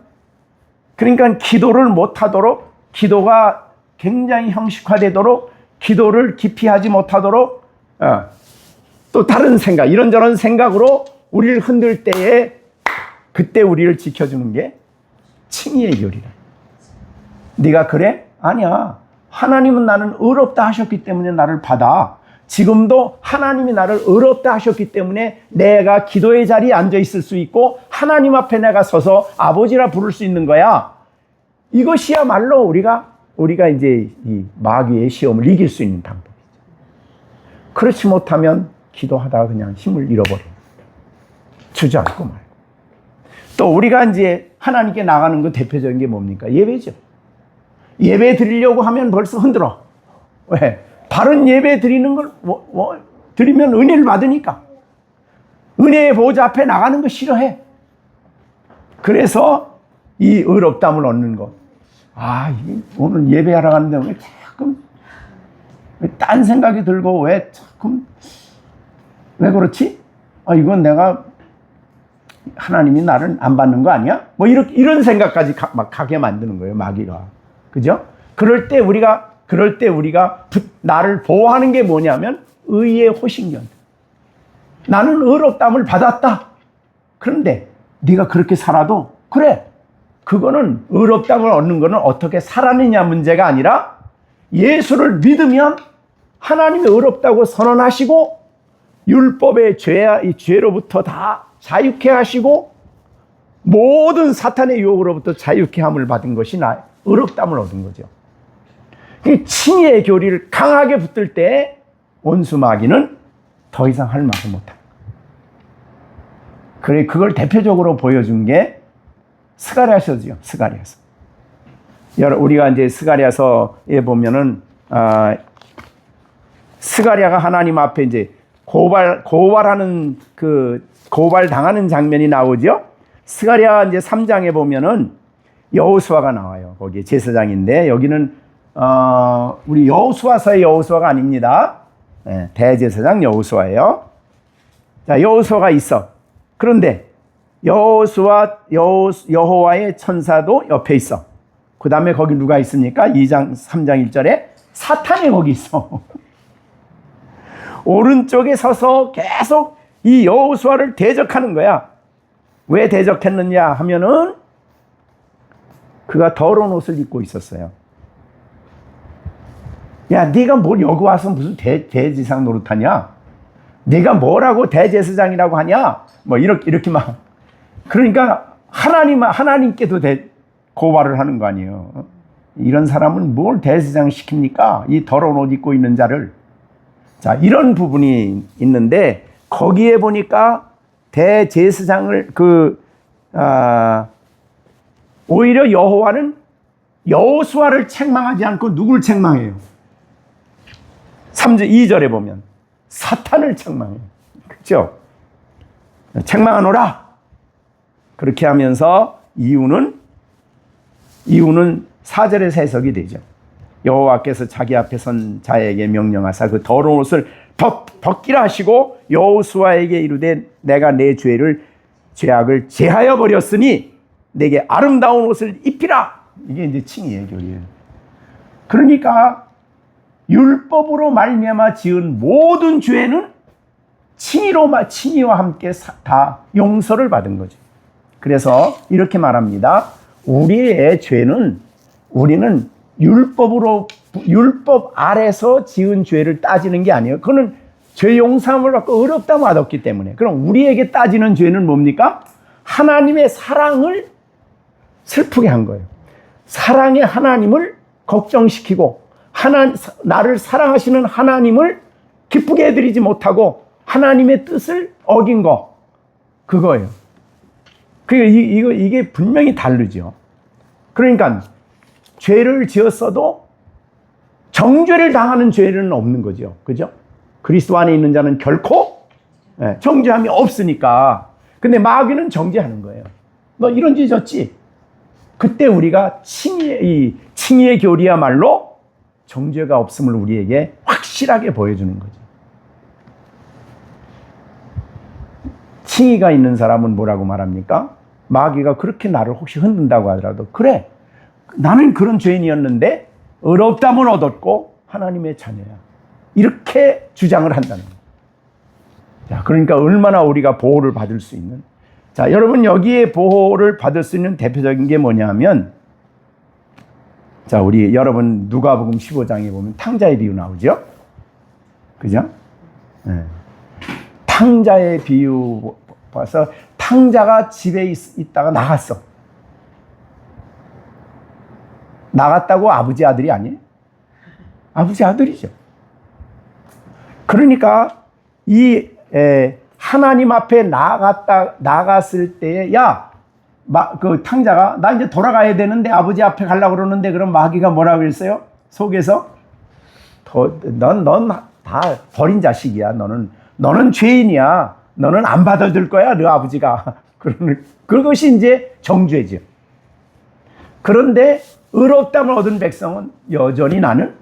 그러니까 기도를 못하도록 기도가 굉장히 형식화되도록 기도를 깊이 하지 못하도록 또 다른 생각 이런저런 생각으로 우리를 흔들 때에 그때 우리를 지켜주는 게 칭의의 교리라. 네가 그래? 아니야. 하나님은 나는 의롭다 하셨기 때문에 나를 받아. 지금도 하나님이 나를 의롭다 하셨기 때문에 내가 기도의 자리에 앉아 있을 수 있고 하나님 앞에 내가 서서 아버지라 부를 수 있는 거야. 이것이야말로 우리가 이제 이 마귀의 시험을 이길 수 있는 방법이죠. 그렇지 못하면 기도하다가 그냥 힘을 잃어버려요. 주저앉고 말고. 또 우리가 이제 하나님께 나가는 그 대표적인 게 뭡니까? 예배죠. 예배 드리려고 하면 벌써 흔들어. 왜? 바른 예배 드리는 걸 드리면 은혜를 받으니까. 은혜의 보좌 앞에 나가는 거 싫어해. 그래서 이 의롭다함을 얻는 것. 오늘 예배하러 가는데 왜 자꾸 딴 생각이 들고 왜 그렇지? 이건 내가 하나님이 나를 안 받는 거 아니야? 뭐 이런 생각까지 막 가게 만드는 거예요, 마귀가. 그죠? 그럴 때 우리가 나를 보호하는 게 뭐냐면 의의 호신경. 나는 의롭다함을 받았다. 그런데 네가 그렇게 살아도 그래. 그거는 의롭다함을 얻는 거는 어떻게 살았느냐 문제가 아니라 예수를 믿으면 하나님이 의롭다고 선언하시고 율법의 죄로부터 다 자유케 하시고 모든 사탄의 유혹으로부터 자유케 함을 받은 것이 의롭다함을 얻은 거죠. 칭의의 교리를 강하게 붙들 때 원수 마귀는 더 이상 할 말을 못합니다. 그래, 그걸 대표적으로 보여준 게 스가랴서죠. 스가랴서. 우리가 이제 스가랴서에 보면은 스가랴가 하나님 앞에 이제 고발하는 고발 당하는 장면이 나오죠. 스가랴 이제 3장에 보면은 여호수아가 나와요. 거기에 제사장인데 여기는 우리 여호수아서의 여호수아가 아닙니다. 네, 대제사장 여호수아예요. 자, 여호수아가 있어. 그런데 여호와의 천사도 옆에 있어. 그 다음에 거기 누가 있습니까? 2장 3장 1절에 사탄이 거기 있어. 오른쪽에 서서 계속 이 여호수아를 대적하는 거야. 왜 대적했느냐 하면은 그가 더러운 옷을 입고 있었어요. 야, 네가 뭘 여기 와서 무슨 대지상 노릇하냐? 네가 뭐라고 대제사장이라고 하냐? 뭐 이렇게 막. 그러니까 하나님께도 고발을 하는 거 아니에요. 이런 사람은 뭘 대제사장 시킵니까? 이 더러운 옷 입고 있는 자를. 자, 이런 부분이 있는데 거기에 보니까 대제사장을 오히려 여호와는 여호수아를 책망하지 않고 누구를 책망해요? 2절에 보면 사탄을 책망해요. 그렇죠? 책망하노라. 그렇게 하면서 이유는 4절에서 해석이 되죠. 여호와께서 자기 앞에 선 자에게 명령하사 그 더러운 옷을 벗기라 하시고 여호수아에게 이르되 내가 내 죄악을 제하여 버렸으니 내게 아름다운 옷을 입히라. 이게 이제 칭의의 교리예요. 그러니까 율법으로 말미암아 지은 모든 죄는 칭의와 함께 다 용서를 받은 거죠. 그래서 이렇게 말합니다. 우리의 죄는 우리는 율법 아래서 지은 죄를 따지는 게 아니에요. 그거는 죄 용서함을 받고 의롭다함을 얻었기 때문에. 그럼 우리에게 따지는 죄는 뭡니까? 하나님의 사랑을 슬프게 한 거예요. 사랑의 하나님을 걱정시키고 나를 사랑하시는 하나님을 기쁘게 해드리지 못하고 하나님의 뜻을 어긴 거, 그거예요. 이게 분명히 다르죠. 그러니까 죄를 지었어도 정죄를 당하는 죄는 없는 거죠. 그죠? 그리스도 안에 있는 자는 결코 정죄함이 없으니까. 근데 마귀는 정죄하는 거예요. 너 이런 죄 졌지? 그때 우리가 칭의의 교리야말로 정죄가 없음을 우리에게 확실하게 보여주는 거죠. 칭의가 있는 사람은 뭐라고 말합니까? 마귀가 그렇게 나를 혹시 흔든다고 하더라도 그래, 나는 그런 죄인이었는데 의롭다함을 얻었고 하나님의 자녀야. 이렇게 주장을 한다는 거예요. 자, 그러니까 얼마나 우리가 보호를 받을 수 있는. 자, 여러분 여기에 보호를 받을 수 있는 대표적인 게 뭐냐면, 자, 여러분 누가복음 15장에 보면 탕자의 비유 나오죠? 그죠? 네. 탕자의 비유 봐서 탕자가 집에 있다가 나갔어. 나갔다고 아버지 아들이 아니에요? 아버지 아들이죠. 그러니까 하나님 앞에 나갔을 때에 그 탕자가 나 이제 돌아가야 되는데 아버지 앞에 가려고 그러는데, 그럼 마귀가 뭐라고 그랬어요? 속에서 넌 다 버린 자식이야. 너는 죄인이야. 너는 안 받아줄 거야, 너 아버지가. 그것이 이제 정죄죠. 그런데 의롭다함을 얻은 백성은 여전히 나는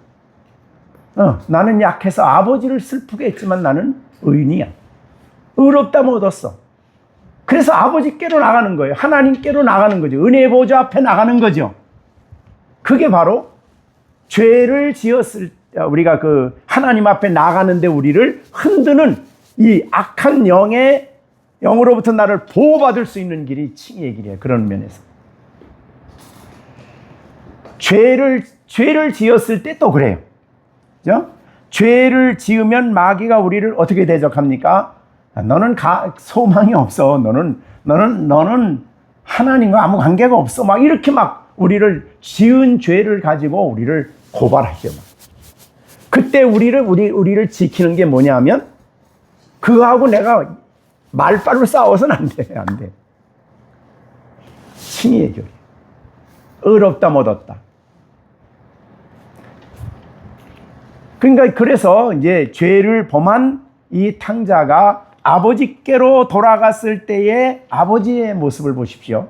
약해서 아버지를 슬프게 했지만 나는 의인이야. 의롭다함을 얻었어. 그래서 아버지께로 나가는 거예요. 하나님께로 나가는 거죠. 은혜의 보좌 앞에 나가는 거죠. 그게 바로 죄를 지었을 때 우리가 하나님 앞에 나가는데 우리를 흔드는 이 악한 영으로부터 나를 보호받을 수 있는 길이 칭의의 길이에요. 그런 면에서. 죄를 지었을 때 또 그래요. 그죠? 죄를 지으면 마귀가 우리를 어떻게 대적합니까? 너는 소망이 없어. 너는 하나님과 아무 관계가 없어. 막 이렇게 막 우리를 지은 죄를 가지고 우리를 고발하죠. 그때 우리를 지키는 게 뭐냐면 그거하고 내가 말빨로 싸워서는 안 돼. 안 돼. 친의의 교리. 의롭다 못 얻다. 그러니까 그래서 이제 죄를 범한 이 탕자가 아버지께로 돌아갔을 때의 아버지의 모습을 보십시오.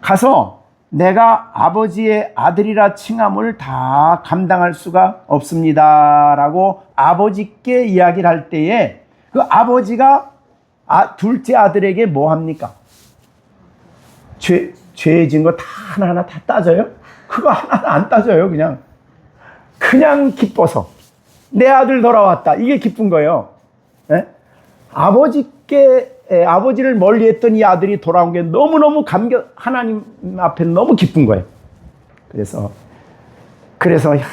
가서 내가 아버지의 아들이라 칭함을 다 감당할 수가 없습니다 라고 아버지께 이야기를 할 때에 그 아버지가 둘째 아들에게 뭐 합니까? 죄 지은 거 다 하나하나 다 따져요? 그거 하나하나 안 따져요. 그냥 기뻐서 내 아들 돌아왔다. 이게 기쁜 거예요. 예? 아버지를 멀리했던 이 아들이 돌아온 게 너무너무 하나님 앞에 너무 기쁜 거예요. 그래서 야,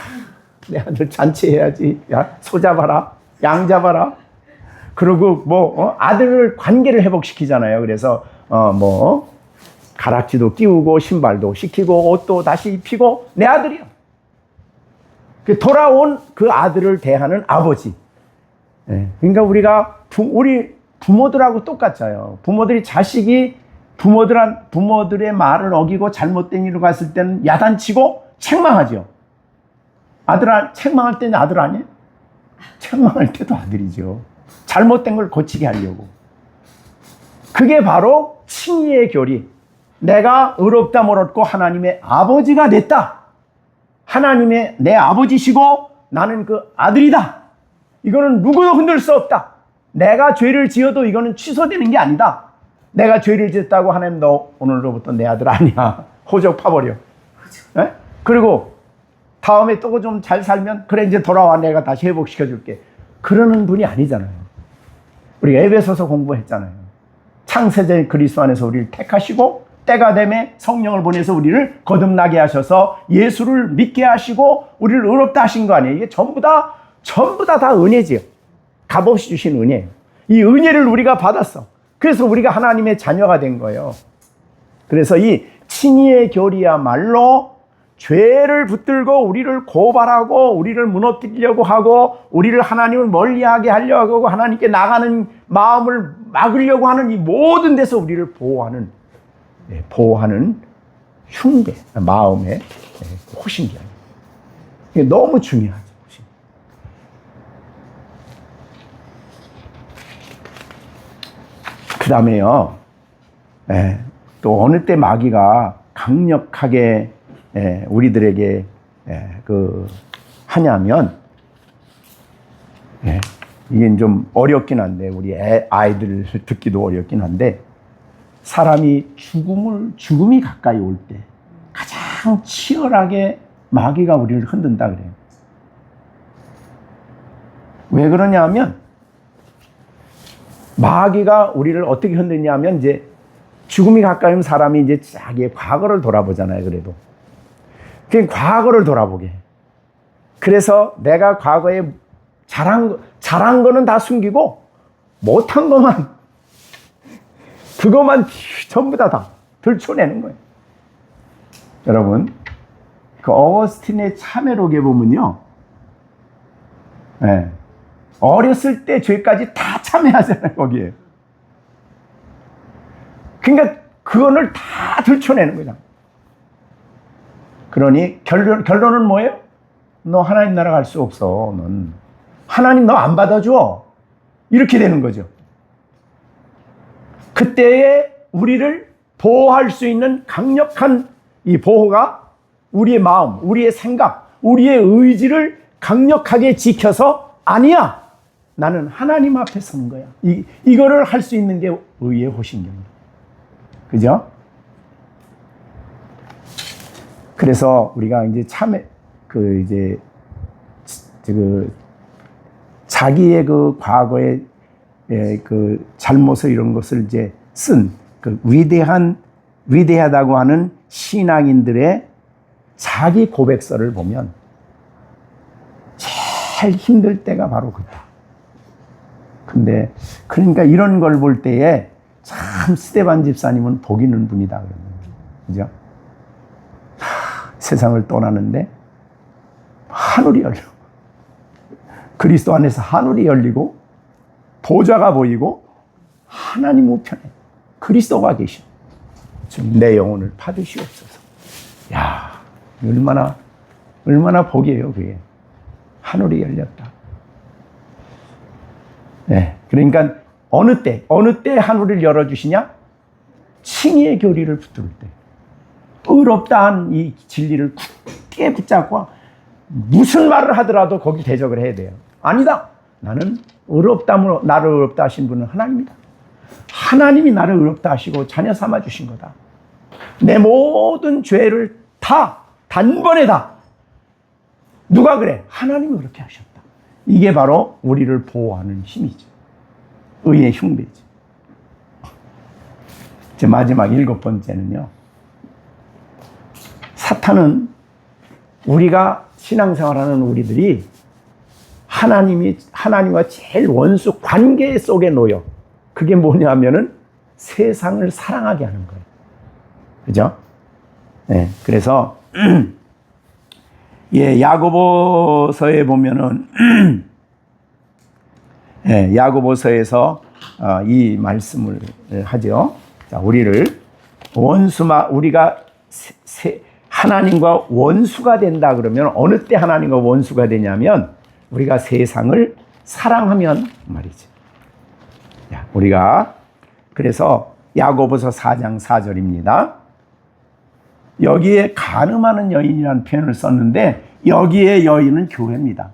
내 아들 잔치해야지. 야, 소 잡아라, 양 잡아라. 그리고 아들을 관계를 회복시키잖아요. 그래서 가락지도 끼우고 신발도 시키고 옷도 다시 입히고 내 아들이요. 돌아온 그 아들을 대하는 아버지. 그러니까 우리 부모들하고 똑같아요. 부모들이 자식이 부모들의 말을 어기고 잘못된 일로 갔을 때는 야단치고 책망하죠. 책망할 때는 아들 아니에요? 책망할 때도 아들이죠. 잘못된 걸 고치게 하려고. 그게 바로 친의의 교리. 내가 의롭다 못했고 하나님의 아버지가 됐다. 하나님의 내 아버지시고 나는 그 아들이다. 이거는 누구도 흔들 수 없다. 내가 죄를 지어도 이거는 취소되는 게 아니다. 내가 죄를 지었다고 하나님 너 오늘로부터 내 아들 아니야. 호적 파버려. 네? 그리고 다음에 또 좀 잘 살면 그래 이제 돌아와 내가 다시 회복시켜줄게. 그러는 분이 아니잖아요. 우리가 에베소서 공부했잖아요. 창세전 그리스도 안에서 우리를 택하시고 때가 되매 성령을 보내서 우리를 거듭나게 하셔서 예수를 믿게 하시고 우리를 의롭다 하신 거 아니에요. 이게 전부 다 은혜지요. 값없이 주신 은혜예요. 이 은혜를 우리가 받았어. 그래서 우리가 하나님의 자녀가 된 거예요. 그래서 이 친의의 교리야말로 죄를 붙들고 우리를 고발하고 우리를 무너뜨리려고 하고 우리를 하나님을 멀리하게 하려고 하고 하나님께 나가는 마음을 막으려고 하는 이 모든 데서 우리를 보호하는 흉계, 마음의 호신기. 이게 너무 중요하죠. 그 다음에요, 또 어느 때 마귀가 강력하게 우리들에게 하냐면, 이게 좀 어렵긴 한데, 우리 아이들 듣기도 어렵긴 한데, 사람이 죽음이 가까이 올 때 가장 치열하게 마귀가 우리를 흔든다 그래요. 왜 그러냐면 마귀가 우리를 어떻게 흔드냐면 이제 죽음이 가까이 오면 사람이 이제 자기의 과거를 돌아보잖아요. 그래도 그 과거를 돌아보게. 그래서 내가 과거에 잘한 거는 다 숨기고 못한 것만 그것만 전부 다 들춰내는 거예요. 여러분, 그 어거스틴의 참회록에 보면요, 어렸을 때 죄까지 다 참회하잖아요, 거기에. 그러니까 그거를 다 들춰내는 거죠. 그러니 결론은 뭐예요? 너 하나님 나라 갈 수 없어. 넌 하나님 너 안 받아줘. 이렇게 되는 거죠. 그때에 우리를 보호할 수 있는 강력한 이 보호가 우리의 마음, 우리의 생각, 우리의 의지를 강력하게 지켜서 아니야. 나는 하나님 앞에 선 거야. 이거를 할 수 있는 게 의의 호신경입니다. 그죠? 그래서 우리가 이제 자기의 그 과거의 그 잘못을 이런 것을 이제 쓴 그 위대하다고 하는 신앙인들의 자기 고백서를 보면 제일 힘들 때가 바로 그때. 근데 그러니까 이런 걸 볼 때에 참 스데반 집사님은 복 있는 분이다 그러는 거죠. 그죠? 세상을 떠나는데 하늘이 열려. 그리스도 안에서 하늘이 열리고 보좌가 보이고 하나님 우편에 그리스도가 계신 지금 내 영혼을 받으시옵소서. 야, 얼마나 복이에요, 그게. 하늘이 열렸다. 네, 그러니까 어느 때 하늘을 열어주시냐? 칭의의 교리를 붙들 때. 의롭다 한 이 진리를 굳게 붙잡고 무슨 말을 하더라도 거기 대적을 해야 돼요. 아니다. 나는 의롭다므로 나를 의롭다 하신 분은 하나님이다. 하나님이 나를 의롭다 하시고 자녀 삼아 주신 거다. 내 모든 죄를 다 단번에 다. 누가 그래? 하나님이 그렇게 하셨다. 이게 바로 우리를 보호하는 힘이죠. 의의 흉배죠. 이제 마지막 7번째는요. 사탄은 우리가 신앙생활하는 우리들이 하나님과 제일 원수 관계 속에 놓여. 그게 뭐냐면은 세상을 사랑하게 하는 거예요. 그죠? 네, 그래서 예, 야고보서에 보면은 예, 야고보서에서 이 말씀을 하죠. 자, 우리가 하나님과 원수가 된다 그러면 어느 때 하나님과 원수가 되냐면 우리가 세상을 사랑하면 말이죠. 우리가 그래서 야고보서 4장 4절입니다. 여기에 간음하는 여인이라는 표현을 썼는데 여기에 여인은 교회입니다.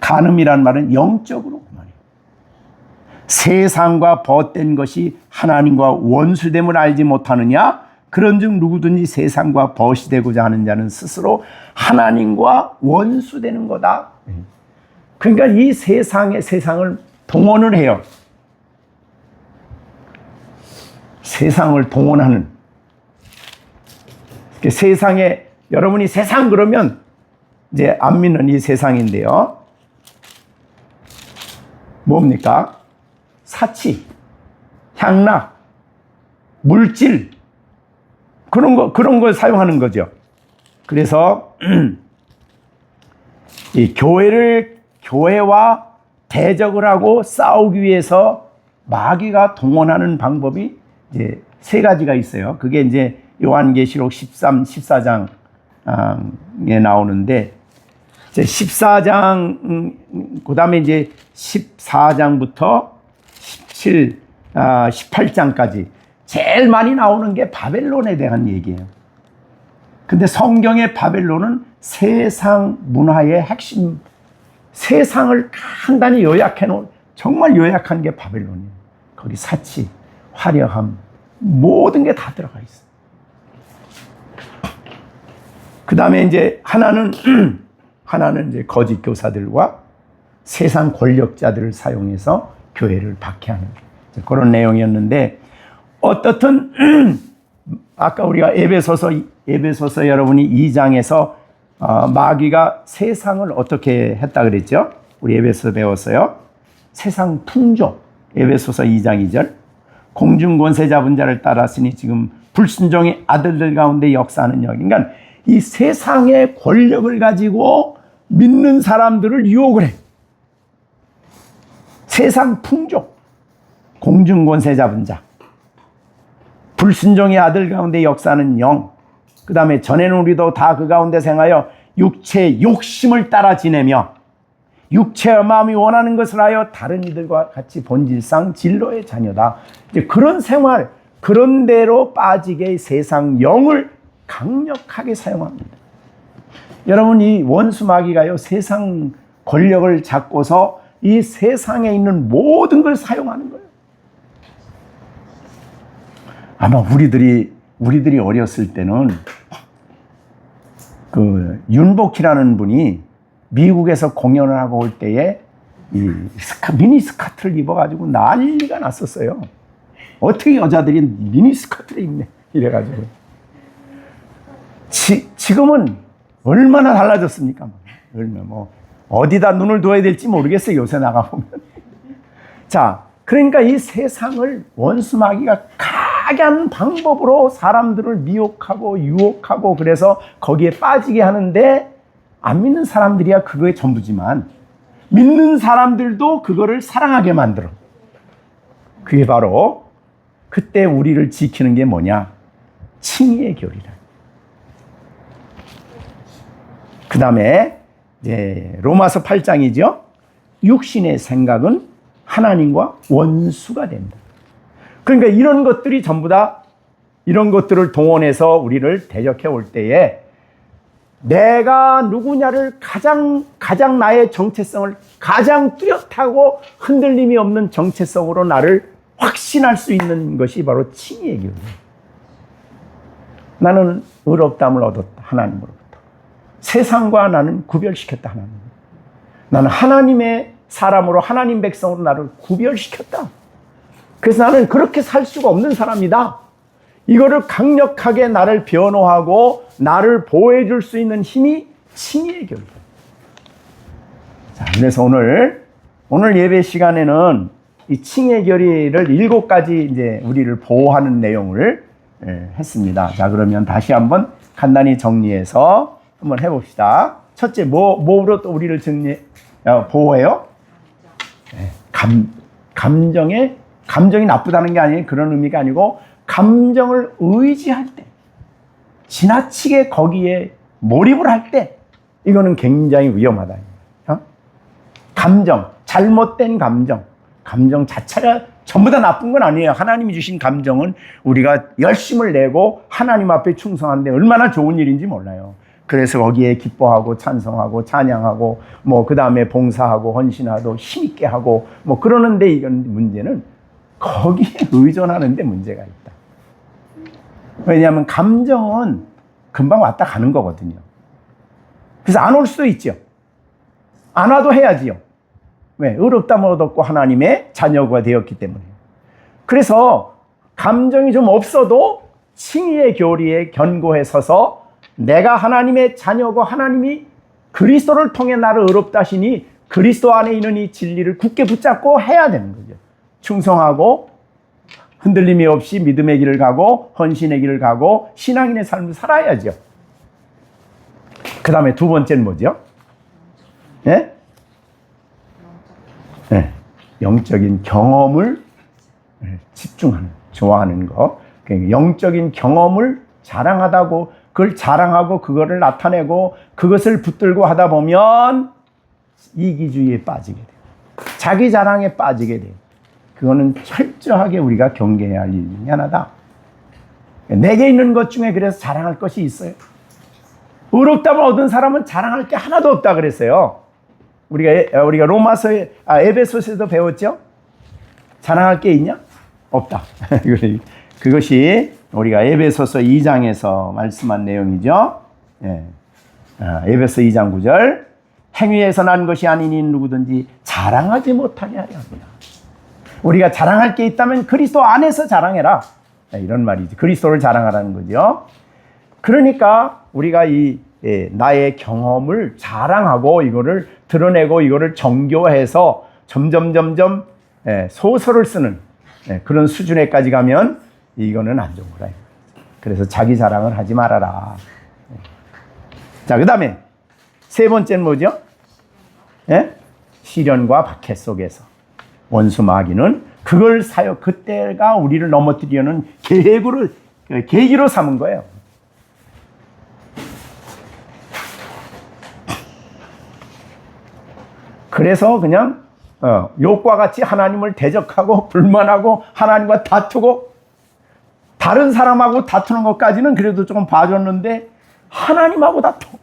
간음이란 말은 영적으로 그 말이에요. 세상과 벗된 것이 하나님과 원수됨을 알지 못하느냐? 그런즉 누구든지 세상과 벗이 되고자 하는 자는 스스로 하나님과 원수되는 거다. 그러니까 이 세상을 동원을 해요. 세상을 동원하는. 세상에 여러분이 세상 그러면 이제 안 믿는 이 세상인데요. 뭡니까? 사치, 향락, 물질 그런 걸 사용하는 거죠. 그래서 이 교회와 대적을 하고 싸우기 위해서 마귀가 동원하는 방법이 이제 3가지가 있어요. 그게 이제 요한계시록 14장에 나오는데 이제 14장 그다음에 이제 14장부터 18장까지 제일 많이 나오는 게 바벨론에 대한 얘기예요. 근데 성경의 바벨론은 세상 문화의 핵심, 세상을 간단히 요약해 놓은 정말 요약한 게 바벨론이에요. 거기 사치, 화려함, 모든 게 다 들어가 있어요. 그 다음에 이제 하나는 이제 거짓 교사들과 세상 권력자들을 사용해서 교회를 박해하는 그런 내용이었는데 어떻든 아까 우리가 에베소서 여러분이 2장에서 마귀가 세상을 어떻게 했다 그랬죠? 우리 에베소서 배웠어요. 세상 풍조 에베소서 2장 2절 공중 권세 잡은 자를 따랐으니 지금 불순종의 아들들 가운데 역사하는 영. 그러니까 이 세상의 권력을 가지고 믿는 사람들을 유혹을 해. 세상 풍조, 공중 권세 잡은 자, 불순종의 아들 가운데 역사하는 영. 그 다음에 전에는 우리도 다 그 가운데 생하여 육체의 욕심을 따라 지내며 육체와 마음이 원하는 것을 하여 다른 이들과 같이 본질상 진로의 자녀다. 이제 그런 생활, 그런 대로 빠지게 세상 영을 강력하게 사용합니다. 여러분, 이 원수 마귀가요, 세상 권력을 잡고서 이 세상에 있는 모든 걸 사용하는 거예요. 아마 우리들이 어렸을 때는 그 윤복희라는 분이 미국에서 공연을 하고 올 때에 이 미니 스커트를 입어가지고 난리가 났었어요. 어떻게 여자들이 미니 스커트를 입네 이래가지고 지금은 얼마나 달라졌습니까? 얼마 어디다 눈을 둬야 될지 모르겠어요. 요새 나가보면. 자, 그러니까 이 세상을 원수 마귀가 각양 방법으로 사람들을 미혹하고 유혹하고 그래서 거기에 빠지게 하는데 안 믿는 사람들이야 그거의 전부지만 믿는 사람들도 그거를 사랑하게 만들어. 그게 바로 그때 우리를 지키는 게 뭐냐? 칭의의 교리라. 그 다음에 이제 로마서 8장이죠. 육신의 생각은 하나님과 원수가 된다. 그러니까 이런 것들이 전부 다 이런 것들을 동원해서 우리를 대적해 올 때에 내가 누구냐를 가장 나의 정체성을 가장 뚜렷하고 흔들림이 없는 정체성으로 나를 확신할 수 있는 것이 바로 칭의의 교리예요. 나는 의롭다함을 얻었다. 하나님으로부터. 세상과 나는 구별시켰다. 하나님. 나는 하나님의 사람으로 하나님 백성으로 나를 구별시켰다. 그래서 나는 그렇게 살 수가 없는 사람이다. 이거를 강력하게 나를 변호하고 나를 보호해 줄 수 있는 힘이 칭의의 교리다. 자, 그래서 오늘 예배 시간에는 이 칭의의 교리를 7가지 이제 우리를 보호하는 내용을 했습니다. 자, 그러면 다시 한번 간단히 정리해서 한번 해봅시다. 첫째, 뭐로 또 우리를 보호해요? 감정이 나쁘다는 게 아니에요. 그런 의미가 아니고, 감정을 의지할 때, 지나치게 거기에 몰입을 할 때, 이거는 굉장히 위험하다. 감정, 잘못된 감정 자체가 전부 다 나쁜 건 아니에요. 하나님이 주신 감정은 우리가 열심을 내고 하나님 앞에 충성하는데 얼마나 좋은 일인지 몰라요. 그래서 거기에 기뻐하고 찬송하고 찬양하고 그 다음에 봉사하고 헌신하고 힘있게 하고 그러는데 이건 문제는 거기에 의존하는데 문제가 있다. 왜냐하면 감정은 금방 왔다 가는 거거든요. 그래서 안 올 수도 있죠. 안 와도 해야지요. 왜? 의롭다함을 얻었고 하나님의 자녀가 되었기 때문에. 그래서 감정이 좀 없어도 칭의의 교리에 견고해 서서 내가 하나님의 자녀고 하나님이 그리스도를 통해 나를 의롭다 하시니 그리스도 안에 있는 이 진리를 굳게 붙잡고 해야 되는 거죠. 충성하고 흔들림이 없이 믿음의 길을 가고 헌신의 길을 가고 신앙인의 삶을 살아야죠. 그 다음에 두 번째는 뭐죠? 네? 네, 영적인 경험을 집중하는, 좋아하는 거. 영적인 경험을 자랑하다고, 그걸 자랑하고 그거를 나타내고 그것을 붙들고 하다 보면 이기주의에 빠지게 돼요. 자기 자랑에 빠지게 돼요. 그거는 철저하게 우리가 경계해야 할 일 중에 하나다. 내게 있는 것 중에 그래서 자랑할 것이 있어요. 의롭다함을 얻은 사람은 자랑할 게 하나도 없다 그랬어요. 우리가 에베소서에도 배웠죠? 자랑할 게 있냐? 없다. 그것이 우리가 에베소서 2장에서 말씀한 내용이죠. 에베소 2장 9절. 행위에서 난 것이 아니니 누구든지 자랑하지 못하냐 합니다. 우리가 자랑할 게 있다면 그리스도 안에서 자랑해라. 이런 말이지. 그리스도를 자랑하라는 거죠. 그러니까 우리가 나의 경험을 자랑하고 이거를 드러내고 이거를 정교해서 점점 소설을 쓰는 그런 수준에까지 가면 이거는 안 좋은 거라. 그래서 자기 자랑을 하지 말아라. 자, 그 다음에 세 번째는 뭐죠? 시련과 박해 속에서 원수 마귀는 그걸 그때가 우리를 넘어뜨리려는 계기로 삼은 거예요. 그래서 그냥 욥과 같이 하나님을 대적하고 불만하고 하나님과 다투고 다른 사람하고 다투는 것까지는 그래도 조금 봐줬는데 하나님하고 다투고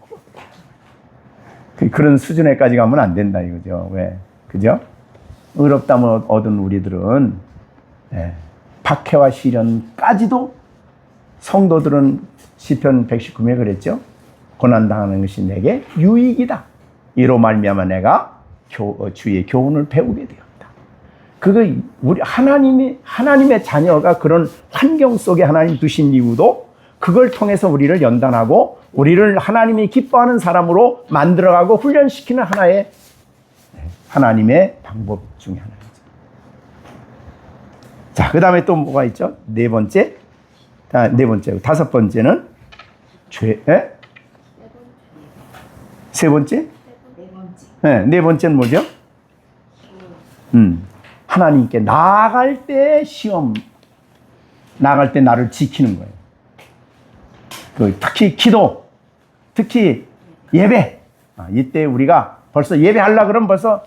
그런 수준에까지 가면 안 된다 이거죠. 왜? 그죠? 의롭다함을 얻은 우리들은 박해와 시련까지도 성도들은 시편 119편에 그랬죠. 고난당하는 것이 내게 유익이다. 이로 말미암아 내가 주의 교훈을 배우게 되었다. 그거 우리 하나님의 자녀가 그런 환경 속에 하나님 두신 이유도 그걸 통해서 우리를 연단하고 우리를 하나님이 기뻐하는 사람으로 만들어가고 훈련시키는 하나의 하나님의 방법 중에 하나이죠. 자, 그 다음에 또 뭐가 있죠? 네 번째, 다섯 번째는 세 번째? 네 번째는 뭐죠? 하나님께 나아갈 때 시험, 나아갈 때 나를 지키는 거예요. 특히 기도, 특히 예배. 이때 우리가 벌써 예배하려고 그러면 벌써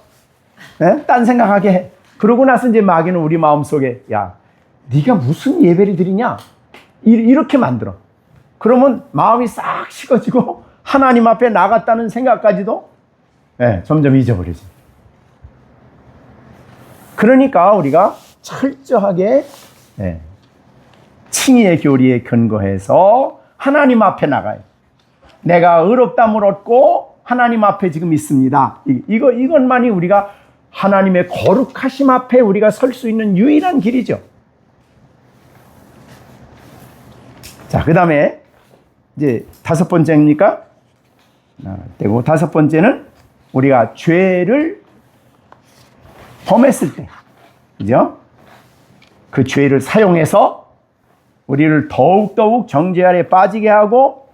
딴 생각하게 해. 그러고 나서 이제 마귀는 우리 마음속에 야, 네가 무슨 예배를 드리냐? 이렇게 만들어. 그러면 마음이 싹 식어지고 하나님 앞에 나갔다는 생각까지도 점점 잊어버리지. 그러니까 우리가 철저하게 칭의의 교리에 근거해서 하나님 앞에 나가요. 내가 의롭다함을 얻고 하나님 앞에 지금 있습니다. 이것만이 우리가 하나님의 거룩하심 앞에 우리가 설 수 있는 유일한 길이죠. 자, 그 다음에 이제 다섯 번째입니까? 되고 다섯 번째는 우리가 죄를 범했을 때, 그죠? 그 죄를 사용해서 우리를 더욱더욱 정죄 아래 빠지게 하고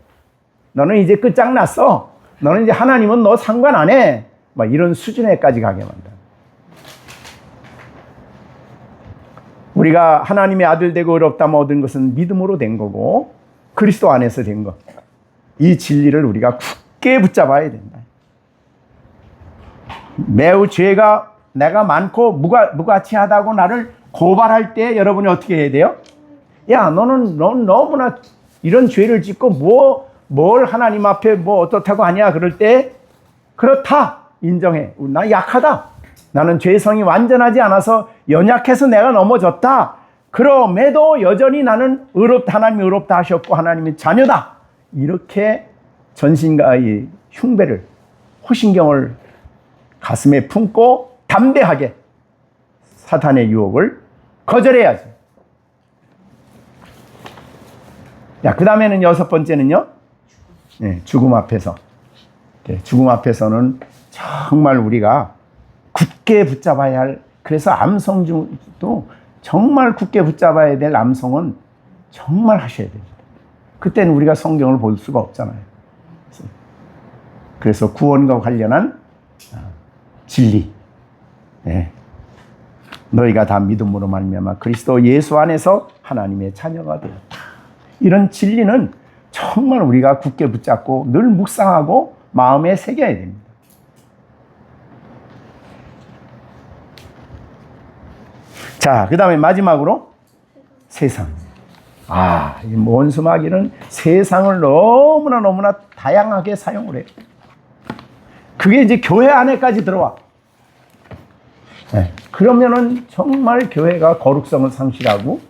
너는 이제 끝장났어. 너는 이제 하나님은 너 상관 안 해. 막 이런 수준에까지 가게 만든다. 우리가 하나님의 아들 되고 의롭다함 얻은 것은 믿음으로 된 거고 그리스도 안에서 된 것. 이 진리를 우리가 굳게 붙잡아야 된다. 매우 죄가 내가 많고 무가치하다고 나를 고발할 때 여러분이 어떻게 해야 돼요? 야, 넌 너무나 이런 죄를 짓고 뭘 하나님 앞에 뭐 어떻다고 하냐 그럴 때 그렇다 인정해. 나 약하다. 나는 죄성이 완전하지 않아서 연약해서 내가 넘어졌다. 그럼에도 여전히 나는 의롭다. 하나님이 의롭다 하셨고 하나님의 자녀다. 이렇게 전신과 이 흉배를 호신경을 가슴에 품고 담대하게 사탄의 유혹을 거절해야지. 자, 그 다음에는 여섯 번째는요. 죽음 앞에서. 죽음 앞에서는 정말 우리가 굳게 붙잡아야 할, 그래서 암송 중도 정말 굳게 붙잡아야 될 암송은 정말 하셔야 됩니다. 그때는 우리가 성경을 볼 수가 없잖아요. 그래서 구원과 관련한 진리. 너희가 다 믿음으로 말미암아 그리스도 예수 안에서 하나님의 자녀가 되었다. 이런 진리는 정말 우리가 굳게 붙잡고 늘 묵상하고 마음에 새겨야 됩니다. 자, 그 다음에 마지막으로 세상. 이 원수 마귀는 세상을 너무나 다양하게 사용을 해요. 그게 이제 교회 안에까지 들어와. 그러면은 정말 교회가 거룩성을 상실하고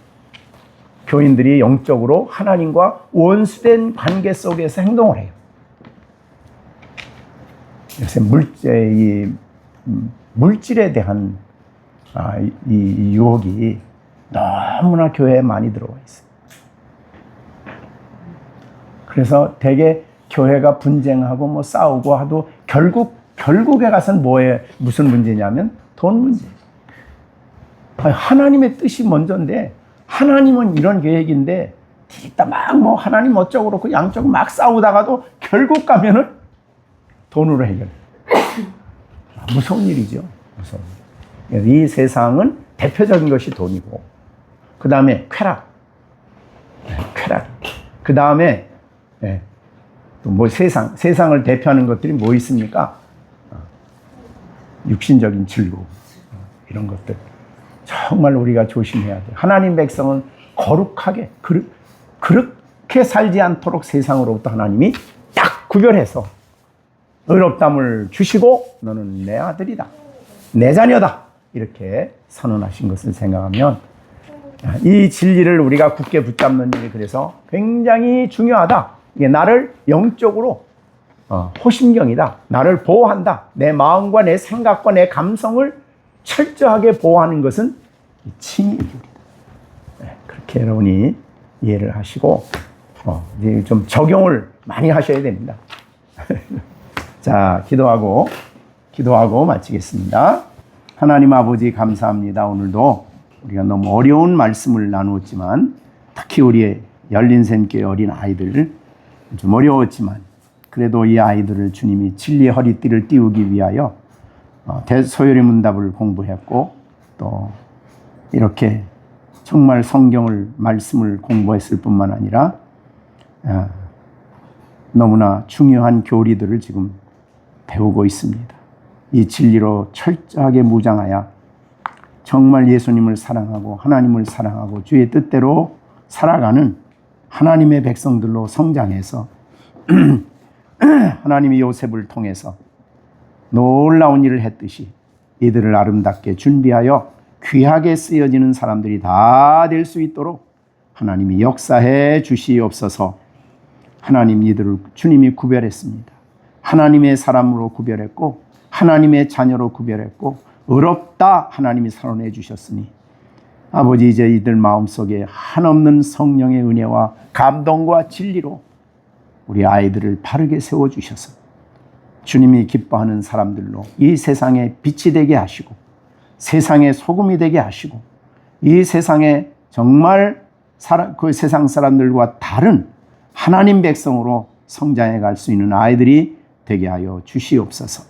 교인들이 영적으로 하나님과 원수된 관계 속에서 행동을 해요. 요새 물질에 대한 이 유혹이 너무나 교회에 많이 들어와 있어요. 그래서 대개 교회가 분쟁하고 뭐 싸우고 하도 결국에 가서는 무슨 문제냐면 돈 문제. 하나님의 뜻이 먼저인데 하나님은 이런 계획인데 뒤집다 막 하나님 어쩌고 그렇고 양쪽 막 싸우다가도 결국 가면은 돈으로 해결. 무서운 일이죠. 무서운 일. 이 세상은 대표적인 것이 돈이고 그 다음에 쾌락. 그 다음에 또 뭐 세상을 대표하는 것들이 뭐 있습니까? 육신적인 즐거움. 이런 것들. 정말 우리가 조심해야 돼요. 하나님 백성은 거룩하게 그렇게 살지 않도록 세상으로부터 하나님이 딱 구별해서 의롭다함을 주시고 너는 내 아들이다. 내 자녀다. 이렇게 선언하신 것을 생각하면 이 진리를 우리가 굳게 붙잡는 일이 그래서 굉장히 중요하다. 이게 나를 영적으로 호심경이다. 나를 보호한다. 내 마음과 내 생각과 내 감성을 철저하게 보호하는 것은 칭의교리다. 그렇게 여러분이 이해를 하시고 이제 좀 적용을 많이 하셔야 됩니다. 자, 기도하고 마치겠습니다. 하나님 아버지 감사합니다. 오늘도 우리가 너무 어려운 말씀을 나누었지만 특히 우리의 열린샘교회 어린 아이들 좀 어려웠지만 그래도 이 아이들을 주님이 진리의 허리띠를 띄우기 위하여 대소요리 문답을 공부했고 또 이렇게 정말 성경을 말씀을 공부했을 뿐만 아니라 너무나 중요한 교리들을 지금 배우고 있습니다. 이 진리로 철저하게 무장하여 정말 예수님을 사랑하고 하나님을 사랑하고 주의 뜻대로 살아가는 하나님의 백성들로 성장해서 하나님이 요셉을 통해서 놀라운 일을 했듯이 이들을 아름답게 준비하여 귀하게 쓰여지는 사람들이 다 될 수 있도록 하나님이 역사해 주시옵소서. 하나님 이들을 주님이 구별했습니다. 하나님의 사람으로 구별했고 하나님의 자녀로 구별했고 의롭다 하나님이 선언해 주셨으니 아버지 이제 이들 마음속에 한없는 성령의 은혜와 감동과 진리로 우리 아이들을 바르게 세워주셔서 주님이 기뻐하는 사람들로 이 세상에 빛이 되게 하시고 세상의 소금이 되게 하시고 이 세상에 정말 그 세상 사람들과 다른 하나님 백성으로 성장해 갈 수 있는 아이들이 되게 하여 주시옵소서.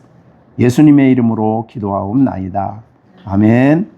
예수님의 이름으로 기도하옵나이다. 아멘.